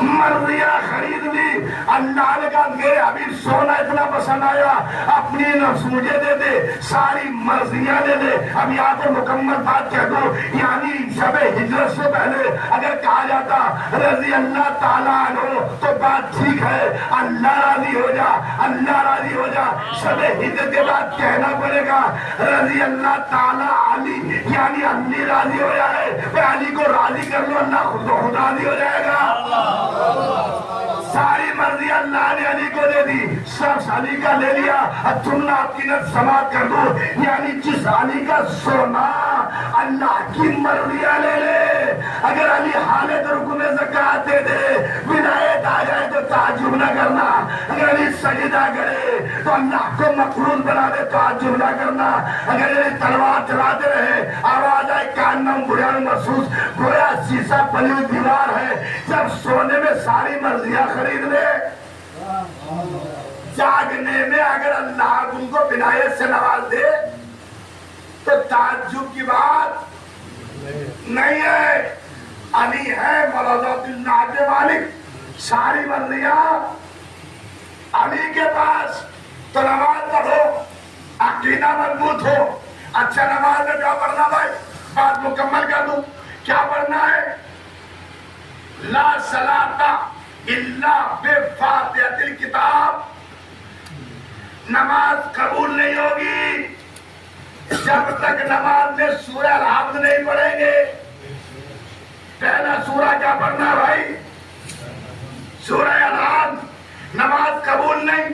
مرضیہ خرید لی. اللہ نے کہا میرے حبیب سونا اتنا پسند آیا, اپنی نفس مجھے دے دے, ساری مرضیاں لے لے. اب یہاں پہ مکمل بات کہہ دو, یعنی شب ہجرت سے پہلے اگر کہا جاتا رضی اللہ تعالیٰ عنہ تو بات ٹھیک ہے, اللہ راضی ہو جا, اللہ راضی ہو جا. شب ہجرت کے بعد کہنا پڑے گا رضی اللہ تعالیٰ علی, یعنی علی راضی ہو جائے. علی کو راضی کر لو, اللہ خود راضی ہو جائے گا. ساری مرضی اللہ نے علی کو دے دی, سب علی کا لے لیا. اب تم نے آپ کی نفس سماعت کر دو, یعنی جس علی کا سونا اللہ کی مرضیاں لے لے. اگر علی حالت رکوع زکات دے دے, ولایت آ جائے تو تعجب نہ کرنا. اگر علی سجدہ کرے تو اللہ کو مقبول بنا دے, تعجب نہ کرنا. اگر علی تلوار چلاتے رہے, آواز آئے کان نم بریان محسوس, گویا شیشہ پلی ہوئی دیوار ہے. جب سونے میں ساری مرضیاں خرید لے, جاگنے میں اگر اللہ ان کو عنایت سے نواز دے تو تعجب کی بات نہیں ہے. علی ہے مرضات اللہ کے مالک, ساری مرضیاں علی کے پاس. تو نماز پڑھو, عقیدہ مضبوط ہو. اچھا نماز میں کیا پڑھنا بھائی, بات مکمل کر دوں. کیا پڑھنا ہے, لا صلاۃ الا بفاتحۃ الکتاب. نماز قبول نہیں ہوگی جب تک نماز میں سورہ الحمد نہیں پڑھیں گے. پہلا سورہ کیا پڑھنا ہے بھائی, سورہ الحمد. نماز قبول نہیں,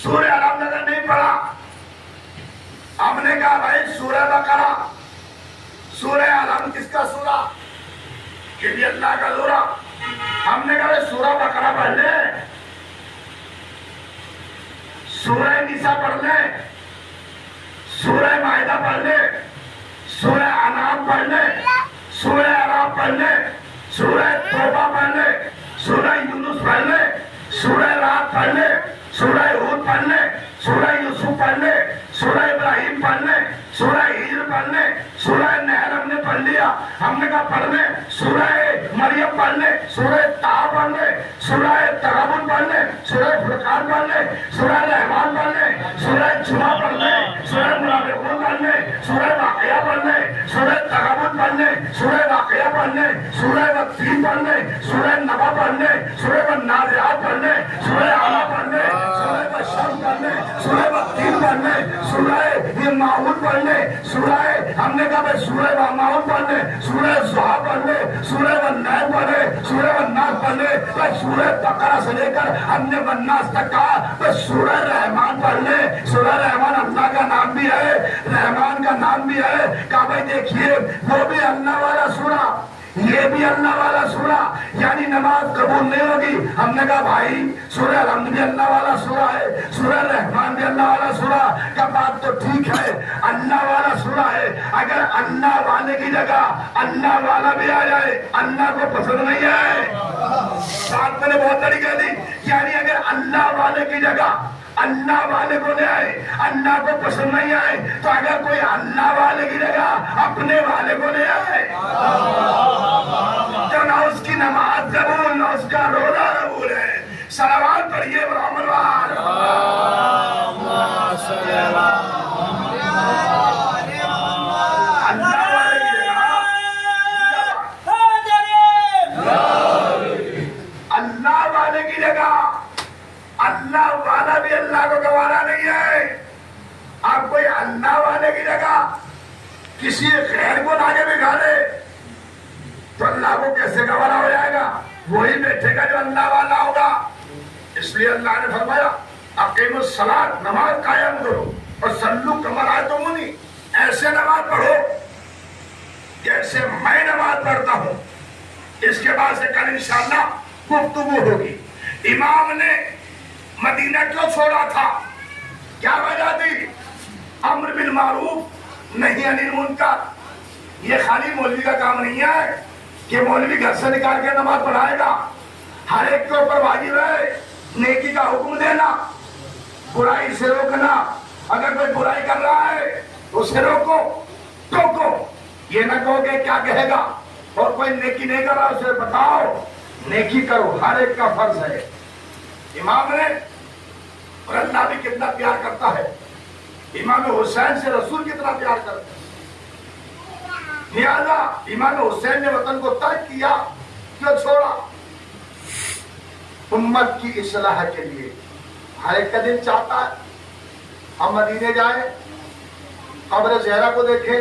سورہ الحمد اگر نہیں پڑھا. ہم نے کہا بھائی سورہ بقرہ, سورہ الحمد کس کا سورہ, کہ بھی اللہ کا سورہ. ہم نے کہا سورہ بقرہ پڑھ لیں, سورہ نساء پڑھ لیں, سورہ مائدہ پڑھ لیں, سورہ انعام پڑھ لیں, سورہ اعراف پڑھ لیں, سورہ توبہ پڑھ لیں, سورہ یونس پڑھ لیں, سورہ رات پڑھ لیں, سورہ ہود پڑھ لیں, سورہ یوسف پڑھ لیں, سورہ ابراہیم پڑھ لیں, سورہ ہجر پڑھ لیں, سورہ نحل ہم نے پڑھ لیا. ہم نے کہا پڑھ لیں سورہ مریم پڑھ لیں, سورہ طٰہٰ پڑھ لیں, سورہ تغابن پڑھ لیں, سورہ فرقان پڑھ لیں, سورہ رحمان پڑھ لیں, سورہ جمعہ پڑھ لیں, سورہ منافقون پڑھ لیں, سورہ واقعہ پڑھ لیں, سورہ تغابن پڑھ لیں, سورہ واقعہ پڑھ لیں, سورہ والتین پڑھ لیں, سورہ نبا پڑھ لیں, سورہ والنازعات پڑھ لیں, سورہ اعلیٰ پڑھ لیں, سورہ والشمس پڑھ لیں, سورہ والتین پڑھ لیں, سورہ ماؤن پڑھ لیں, سورہ ہم نے کہا سورہ ماؤن پڑھ لیں, سورہ زحا پڑھ لیں, سورہ والنیل پڑھ لیں, سورہ والناس پڑھ لیں. سورہ بقرہ سے لے کر ہم نے والناس تک کہا سورہ رحمان پڑھ لیں. سورہ رحمان اللہ کا نام بھی ہے, رحمان کا نام بھی ہے. کہا بھائی دیکھیے وہ بھی اللہ والا سورہ, یہ بھی اللہ والا سورہ, یعنی نماز قبول نہیں ہوگی. ہم نے کہا بھائی سورہ الحمد بھی اللہ والا سورہ ہے, سورہ رحمان بھی اللہ والا سورہ. کا بات تو ٹھیک ہے, اللہ والا سورہ ہے. اگر اللہ والے کی جگہ اللہ والا بھی آ جائے اللہ کو پسند نہیں ہے. بات میں نے بہت بڑی کہہ دی, یعنی اگر اللہ والے کی جگہ اللہ والے کو لے آئے, اللہ کو پسند نہیں آئے, تو اگر کوئی اللہ والے کی جگہ اپنے والے کو لے آئے تو نہ اس کی نماز قبول نہ اس کا روزہ قبول ہے. صلوات پڑھیے برحمن وار. اللہ والے کی جگہ اللہ والے کی جگہ اللہ والا بھی اللہ کو گوارا نہیں ہے. آپ کوئی اللہ والے کی جگہ کسی غیر کو لاگے بگھا دے تو اللہ کو کیسے گوارا ہو جائے گا؟ وہی بیٹھے گا جو اللہ والا ہوگا. اس لیے اللہ نے فرمایا اقیموا الصلاۃ, نماز قائم کرو, اور صلوا کما رأیتمونی, ایسے نماز پڑھو جیسے میں نماز پڑھتا ہوں، اس کے بعد سے کل انشاءاللہ گفتگو ہوگی۔ امام نے مدینہ کیوں چھوڑا تھا؟ کیا وجہ تھی؟ امر بالمعروف نہی عن المنکر۔ یہ خالی مولوی کا کام نہیں ہے کہ مولوی گھر سے نکال کے نماز پڑھائے گا۔ ہر ایک کے اوپر واجب ہے نیکی کا حکم دینا، برائی سے روکنا۔ اگر کوئی برائی کر رہا ہے اسے روکو، ٹوکو، یہ نہ کہو کہ کیا کہے گا، اور کوئی نیکی نہیں کر رہا اسے بتاؤ نیکی کرو، ہر ایک کا فرض ہے۔ امام نے، اور اللہ بھی کتنا پیار کرتا ہے، امام حسین سے رسول کتنا پیار کرتا ہے، لہذا امام حسین نے وطن کو ترک کیا، کیوں چھوڑا؟ امت کی اصلاح کے لیے۔ ہر ایک کا دل چاہتا ہے ہم مدینے جائیں، قبر زہرا کو دیکھیں،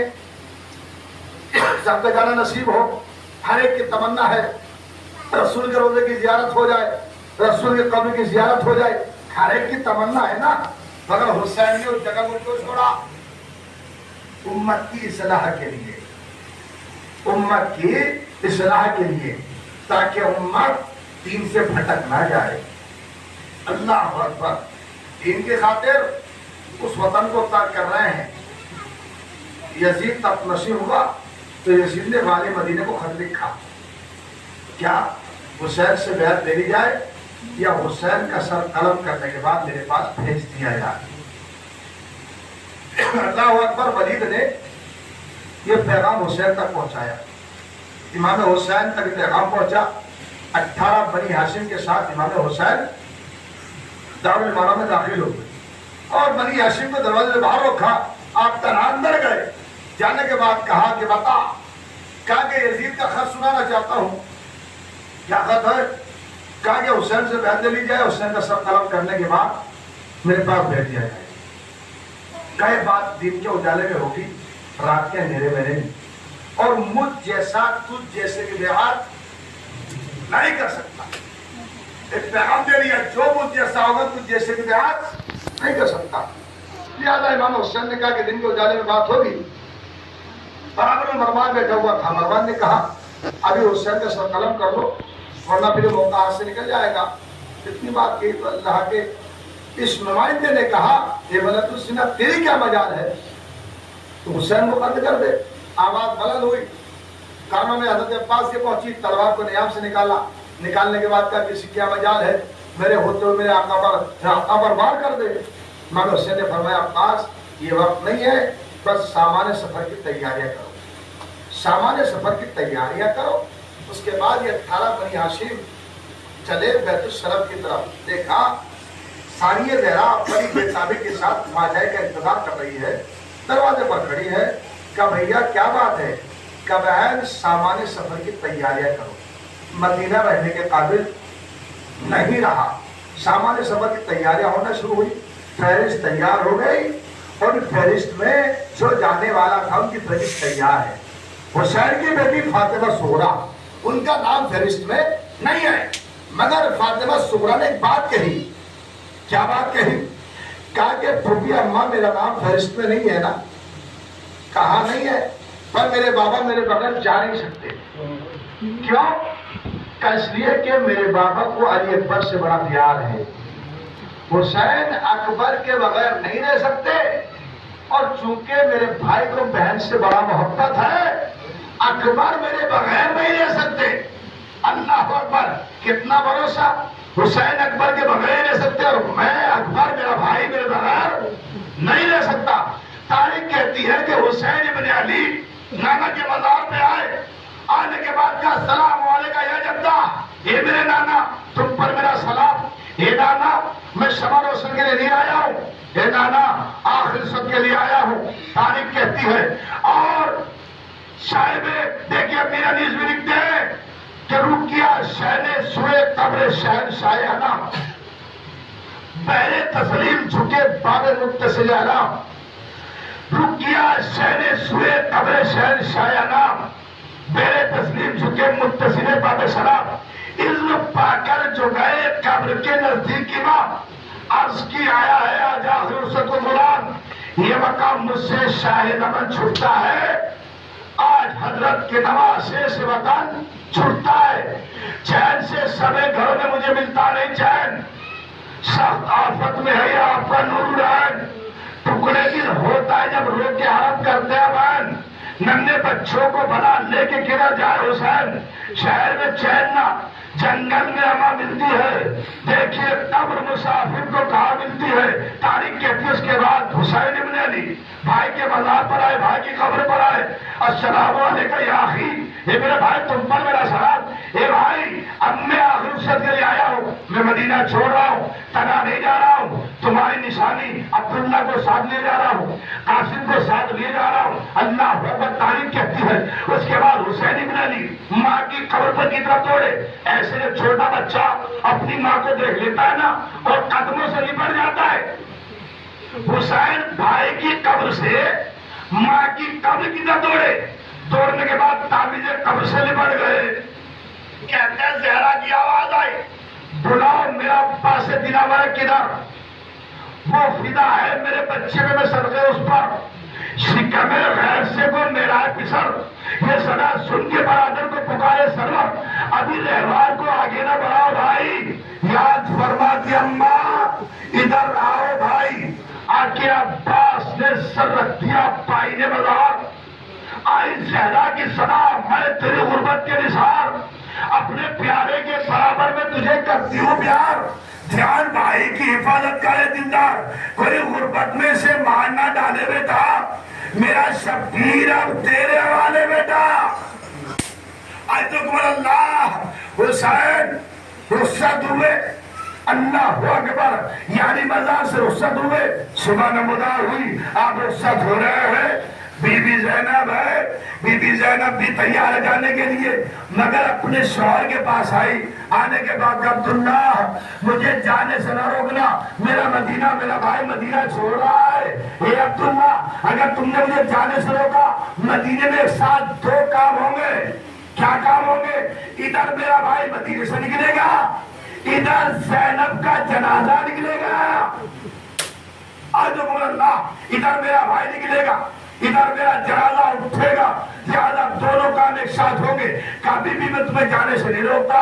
سب کا جانا نصیب ہو، ہر ایک کی تمنا ہے رسول کے روضے کی زیارت ہو جائے، رسول کے قبر کی زیارت ہو جائے، ہر ایک کی تمنا ہے نا۔ مگر حسین نے اس جگہ کو کیوں چھوڑا؟ امت کی اصلاح کے لیے، امت کی اصلاح کے لیے، تاکہ امت دین سے بھٹک نہ جائے۔ اللہ اکبر، دین کی خاطر اس وطن کو ترک کر رہے ہیں۔ یزید تب نشی ہوا تو یزید نے والے مدینے کو خط لکھا، کیا حسین سے بیعت لے لی جائے یا حسین کا سر قلم کرنے کے بعد میرے پاس بھیج دیا جائے۔ اللہ اکبر، ولید نے یہ پیغام حسین تک پہنچایا، امام حسین تک یہ پیغام پہنچا۔ 18 بنی ہاشم کے ساتھ امام حسین دارالمنورہ میں داخل ہو گئے، اور بنی ہاشم کو دروازے سے باہر رکھا۔ آپ تنہا اندر گئے، جانے کے بعد کہا کہ بتا، کہا کہ یزید کا خط سنانا چاہتا ہوں۔ کیا خط ہے؟ کہا کہ حسین سے بیعت لے لی جائے، حسین کا سر قلم کرنے کے بعد میرے پاس بھیج دیا جائے۔ کئی بات دین کے اجالے میں ہوگی، رات کے اندھیرے میں نہیں، اور مجھ جیسا تجھ جیسے کی بیعت نہیں کر سکتا۔ ایک پیغام دے دیا، جو مجھ جیسا ہوگا تجھ جیسے کی بیعت نہیں کر سکتا۔ لہٰذا امام حسین نے کہا کہ دن کے اجالے میں بات ہوگی۔ برابر میں مروان بیٹھا ہوا تھا، مروان نے کہا ابھی حسین کا سر قلم کر لو ورنہ پھر موقع ہاتھ سے نکل جائے گا۔ اتنی بات کی تو اللہ کے اس نمائندے نے کہا اے ولد الزنا، تیری کیا مجال ہے، تو حسین کو قتل کر دے۔ آواز بلند ہوئی، کانوں میں حضرت عباس کے پہنچی، تلوار کو نیام سے نکالا، نکالنے کے بعد کہا کسی کیا مجال ہے، میرے ہوتے ہوئے میرے آقا پر وار کر دے۔ مگر حسین نے فرمایا عباس یہ وقت نہیں ہے، بس سامان سفر کی تیاریاں کرو، سامان سفر کی تیاریاں کرو۔ اس کے بعد یہ 18 بنی ہاشم چلے بیت الشرف کی طرف۔ دیکھا ثانیہ زہرا بڑی بے تابی کے ساتھ ماجائے کا انتظار کر رہی ہے، دروازے پر کھڑی ہے۔ کہا بھیا کیا بات ہے؟ کہا بہن سامان سفر کی تیاریاں کرو، مدینہ رہنے کے قابل نہیں رہا۔ سامان سفر کی تیاریاں ہونا شروع ہوئی، فہرست تیار ہو گئی، اور فہرست میں جو جانے والا تھا ان کی فہرست تیار ہے۔ حسین کی بیٹی فاطمہ صغریٰ، ان کا نام فہرست میں نہیں ہے، مگر فاطمہ صغریٰ نے ایک بات کہی۔ کیا بات کہی؟ کہا کہ پھوپھی اماں میرا نام فہرست میں نہیں ہے نا؟ کہا نہیں ہے، پر میرے بابا میرے بغیر جا نہیں سکتے۔ کیوں؟ کہ اس لیے کہ میرے بابا کو علی اکبر سے بڑا پیار ہے، حسین اکبر کے بغیر نہیں رہ سکتے، اور چونکہ میرے بھائی کو بہن سے بڑا محبت ہے، اکبر میرے بغیر نہیں رہ سکتے۔ اللہ اکبر، کتنا بھروسہ، حسین اکبر کے بغیر رہ سکتے، اور میں اکبر میرا بھائی میرے بغیر نہیں رہ سکتا۔ تاریخ کہتی ہے کہ حسین ابن علی نانا کے مزار پہ آئے، آنے کے بعد کہا السلام علیکم یا جدہ، اے میرے نانا تم پر میرا سلام، اے نانا میں شمع روشن کے لیے نہیں آیا ہوں، اے نانا آخر سب کے لیے آیا ہوں۔ تاریخ کہتی ہے، اور شاعر دیکھیے میرا نیز بھی لکھتے ہیں کہ رکیا شہن سوئے قبر شہن شایانہ، بہرے تسلیم جھکے باب متصل علام، رکیا شہن سوئے قبر شہن شایانہ، بہرے تسلیم جھکے متصل باب سلام، اذن پا کر جو گئے قبر کے نزدیک امام، عرض کی آیا ہے آج آخر سکو مراد، یہ مقام مجھ سے شاہد امن چھٹتا ہے، آج حضرت کے نواسے سے وطن چھٹتا ہے، چین سے سبے گھروں میں مجھے ملتا نہیں چین، سخت آفت میں ہے یہ آپ کا نور العین، ٹکڑے دل ہوتا ہے جب رو کے حرم کرتے ہیں بہن، ننھے بچوں کو بنا لے کے کدھر جائے حسین، شہر میں چین نہ جنگل میں اما ملتی ہے، دیکھیے قبر مسافر کو کہاں ملتی ہے، تاریخ کہتی ہے اس کے بعد حسین ابن علی بھائی کے مزار پر آئے، بھائی کی قبر پر آئے، السلام علیکم یا اخی، اے میرے بھائی تم پر میرا سلام، اے بھائی اب میں آخر رخصت کے لیے آیا ہوں، میں مدینہ چھوڑ رہا ہوں، تنہا نہیں جا رہا ہوں، تمہاری نشانی عبداللہ کو ساتھ لے جا رہا ہوں، قاسم کو ساتھ لے جا رہا ہوں، اللہ اکبر تاریخ کہتی ہے اس کے بعد حسین ابن علی ماں کی قبر پر کی طرف دوڑے، ایسے جب چھوٹا بچہ اپنی ماں کو دیکھ لیتا ہے نا اور قدموں سے لپٹ جاتا ہے، حسین بھائی کی قبر سے ماں کی قبر کی طرف دوڑے، دوڑنے کے بعد تعویذ قبر سے لپٹ گئے، کہتے ہیں زہرا کی آواز آئی، بلاؤ میرا ابا سے دلاور کدھر، وہ فدا ہے میرے بچے میں صدقے اس پر، شکم غیر سے کو میرا پسر، یہ صدا سن کے برادر کو پکارے سرور، ابھی رہوار کو آگے نہ بڑھاؤ بھائی، یاد فرماتی اماں ادھر آؤ بھائی، آکے عباس نے سر رکھ دیا پائنے بازار، آئی زہرا کی صدا میں تیری غربت کے نثار، اپنے پیارے کے برابر میں تجھے کرتی ہوں پیار، دھیان بھائی کی حفاظت کرے دلدار، کوئی غربت میں سے مار نہ ڈالے بیٹا، میرا شبیر اب تیرے حوالے بیٹا، اکبر اللہ، حسین رخصت ہوئے، اللہ اکبر، یعنی مزار سے رخصت ہوئے، صبح نمودار ہوئی، آپ رخصت ہو رہے ہیں، بی بی زینب ہے، بی بی زینب بھی تیار جانے کے لیے، مگر اپنے شوہر کے پاس آئی، آنے کے بعد عبداللہ مجھے جانے سے نہ روکنا، میرا مدینہ میرا بھائی مدینہ چھوڑ رہا ہے، اے عبداللہ اگر تم نے مجھے جانے سے روکا مدینے میں ایک ساتھ دو کام ہوں گے، کیا کام ہوں گے، ادھر میرا بھائی مدینے سے نکلے گا، ادھر زینب کا جنازہ نکلے گا، اللہ ادھر میرا بھائی نکلے گا، ادھر میرا جنازہ اٹھے گا، لہذا دونوں کام ایک ساتھ ہوں گے، کبھی بھی میں تمہیں جانے سے نہیں روکتا،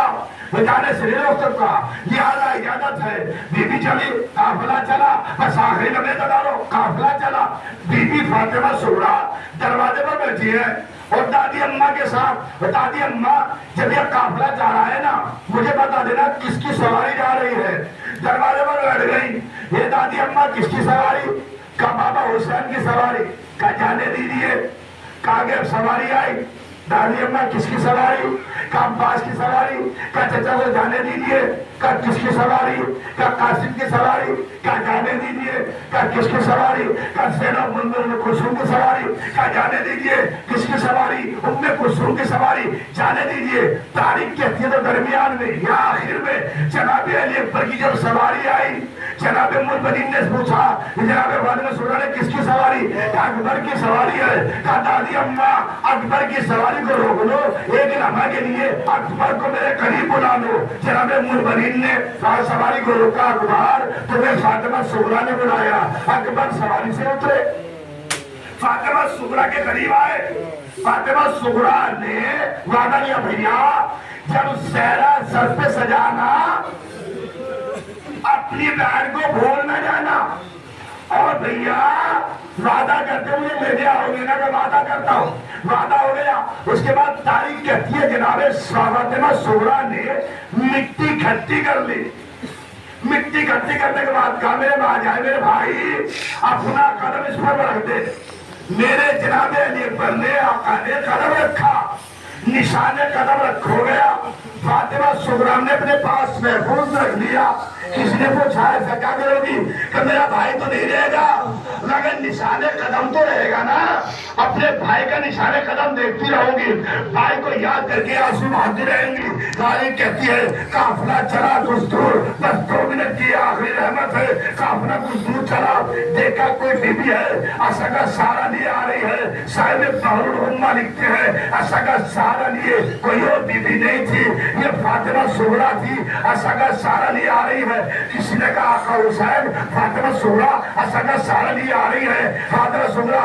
میں جانے سے نہیں روک سکتا، لہذا اجازت ہے، بی بی چلی، قافلہ چلا، بس آخری لمحے ڈالو، قافلہ چلا، بی بی فاطمہ سغرا دروازے پر بیٹھی ہے اور دادی اماں کے ساتھ، دادی اماں جب یہ قافلہ جا رہا ہے نا مجھے بتا دینا کس کی سواری جا رہی ہے، دروازے پر بیٹھ گئی، یہ دادی اماں کس کی سواری، کہا بابا حسین کی سواری، کہا جانے دیجیے، کہا کہ سواری آئی، دادی اماں کس کی سواری، کہا عباس کی سواری، کہا چچا کو جانے دیجیے، کہا کس کی سواری، کہا قاسم کی سواری، کہا جانے دیجیے، کہا کس کی سواری، کہا زینب ام کلثوم کی سواری، کہا جانے دیجیے، کس کی سواری، ام کلثوم کی سواری، جانے دیجیے، تاریخ کہتی ہے تو درمیان میں یا آخر میں جناب علی اکبر کی جب سواری آئی، جناب المؤمنین نے پوچھا جناب فاطمہ سغرا نے کس کی سواری، کہا اکبر کی سواری ہے، کہا دادی اماں اکبر کی سواری کو روک لو، ایک لمحہ کے لیے اکبر کو میرے قریب بلا لو، جناب المؤمنین نے سواری کو روکا، اکبر تمہیں فاطمہ سغرا نے بلایا، اکبر سواری سے اترے، فاطمہ سغرا کے قریب آئے، فاطمہ سغرا نے وعدہ لیا بھیا جب زہرا سر پہ سجانا اپنی بہن کو بھول نہ جانا، اور بھیا وعدہ کرتے ہوئے میرے آؤ گے نا، میں وعدہ کرتا ہوں، وعدہ ہو گیا، اس کے بعد تاریخ کہتی ہے جناب فاطمہ سغرا نے مٹی کھٹی کر لی، مٹی کھٹی کرنے کے بعد کہا میرے بھائی جائے میرے بھائی اپنا قدم اس پر رکھ دے، میرے جناب علی اکبر نے آقا نے قدم رکھا، نشان قدم رکھو گیا، فاطمہ سغرا نے اپنے پاس محفوظ رکھ لیا، کسی نے پوچھا ایسا کیا کرو گی کہ میرا بھائی تو نہیں رہے گا مگر نشان قدم تو رہے گا نا، اپنے بھائی کا نشان قدم دیکھتی رہوں گی، بھائی کو یاد کر کے آنسو بہاتی رہیں گی، تاریخ کہتی ہے قافلہ چلا کچھ دور، بس 2 منٹ کی آخری رحمت ہے، قافلہ کچھ دور چلا، دیکھا کوئی بی بی ہے عصا کا سہارا لیے آ رہی ہے، صاحب بحر العلماء لکھتے ہیں عصا کا سہارا لیے، کوئی اور بی بی نہیں تھی، یہ فاطمہ سغرا تھی، عصا کا سہارا لیے آ رہی ہے، کسی نے کہا آقا حسین فاطمہ سغرا عصا کا سہارا لیے آ رہی ہے، فاطمہ سغرا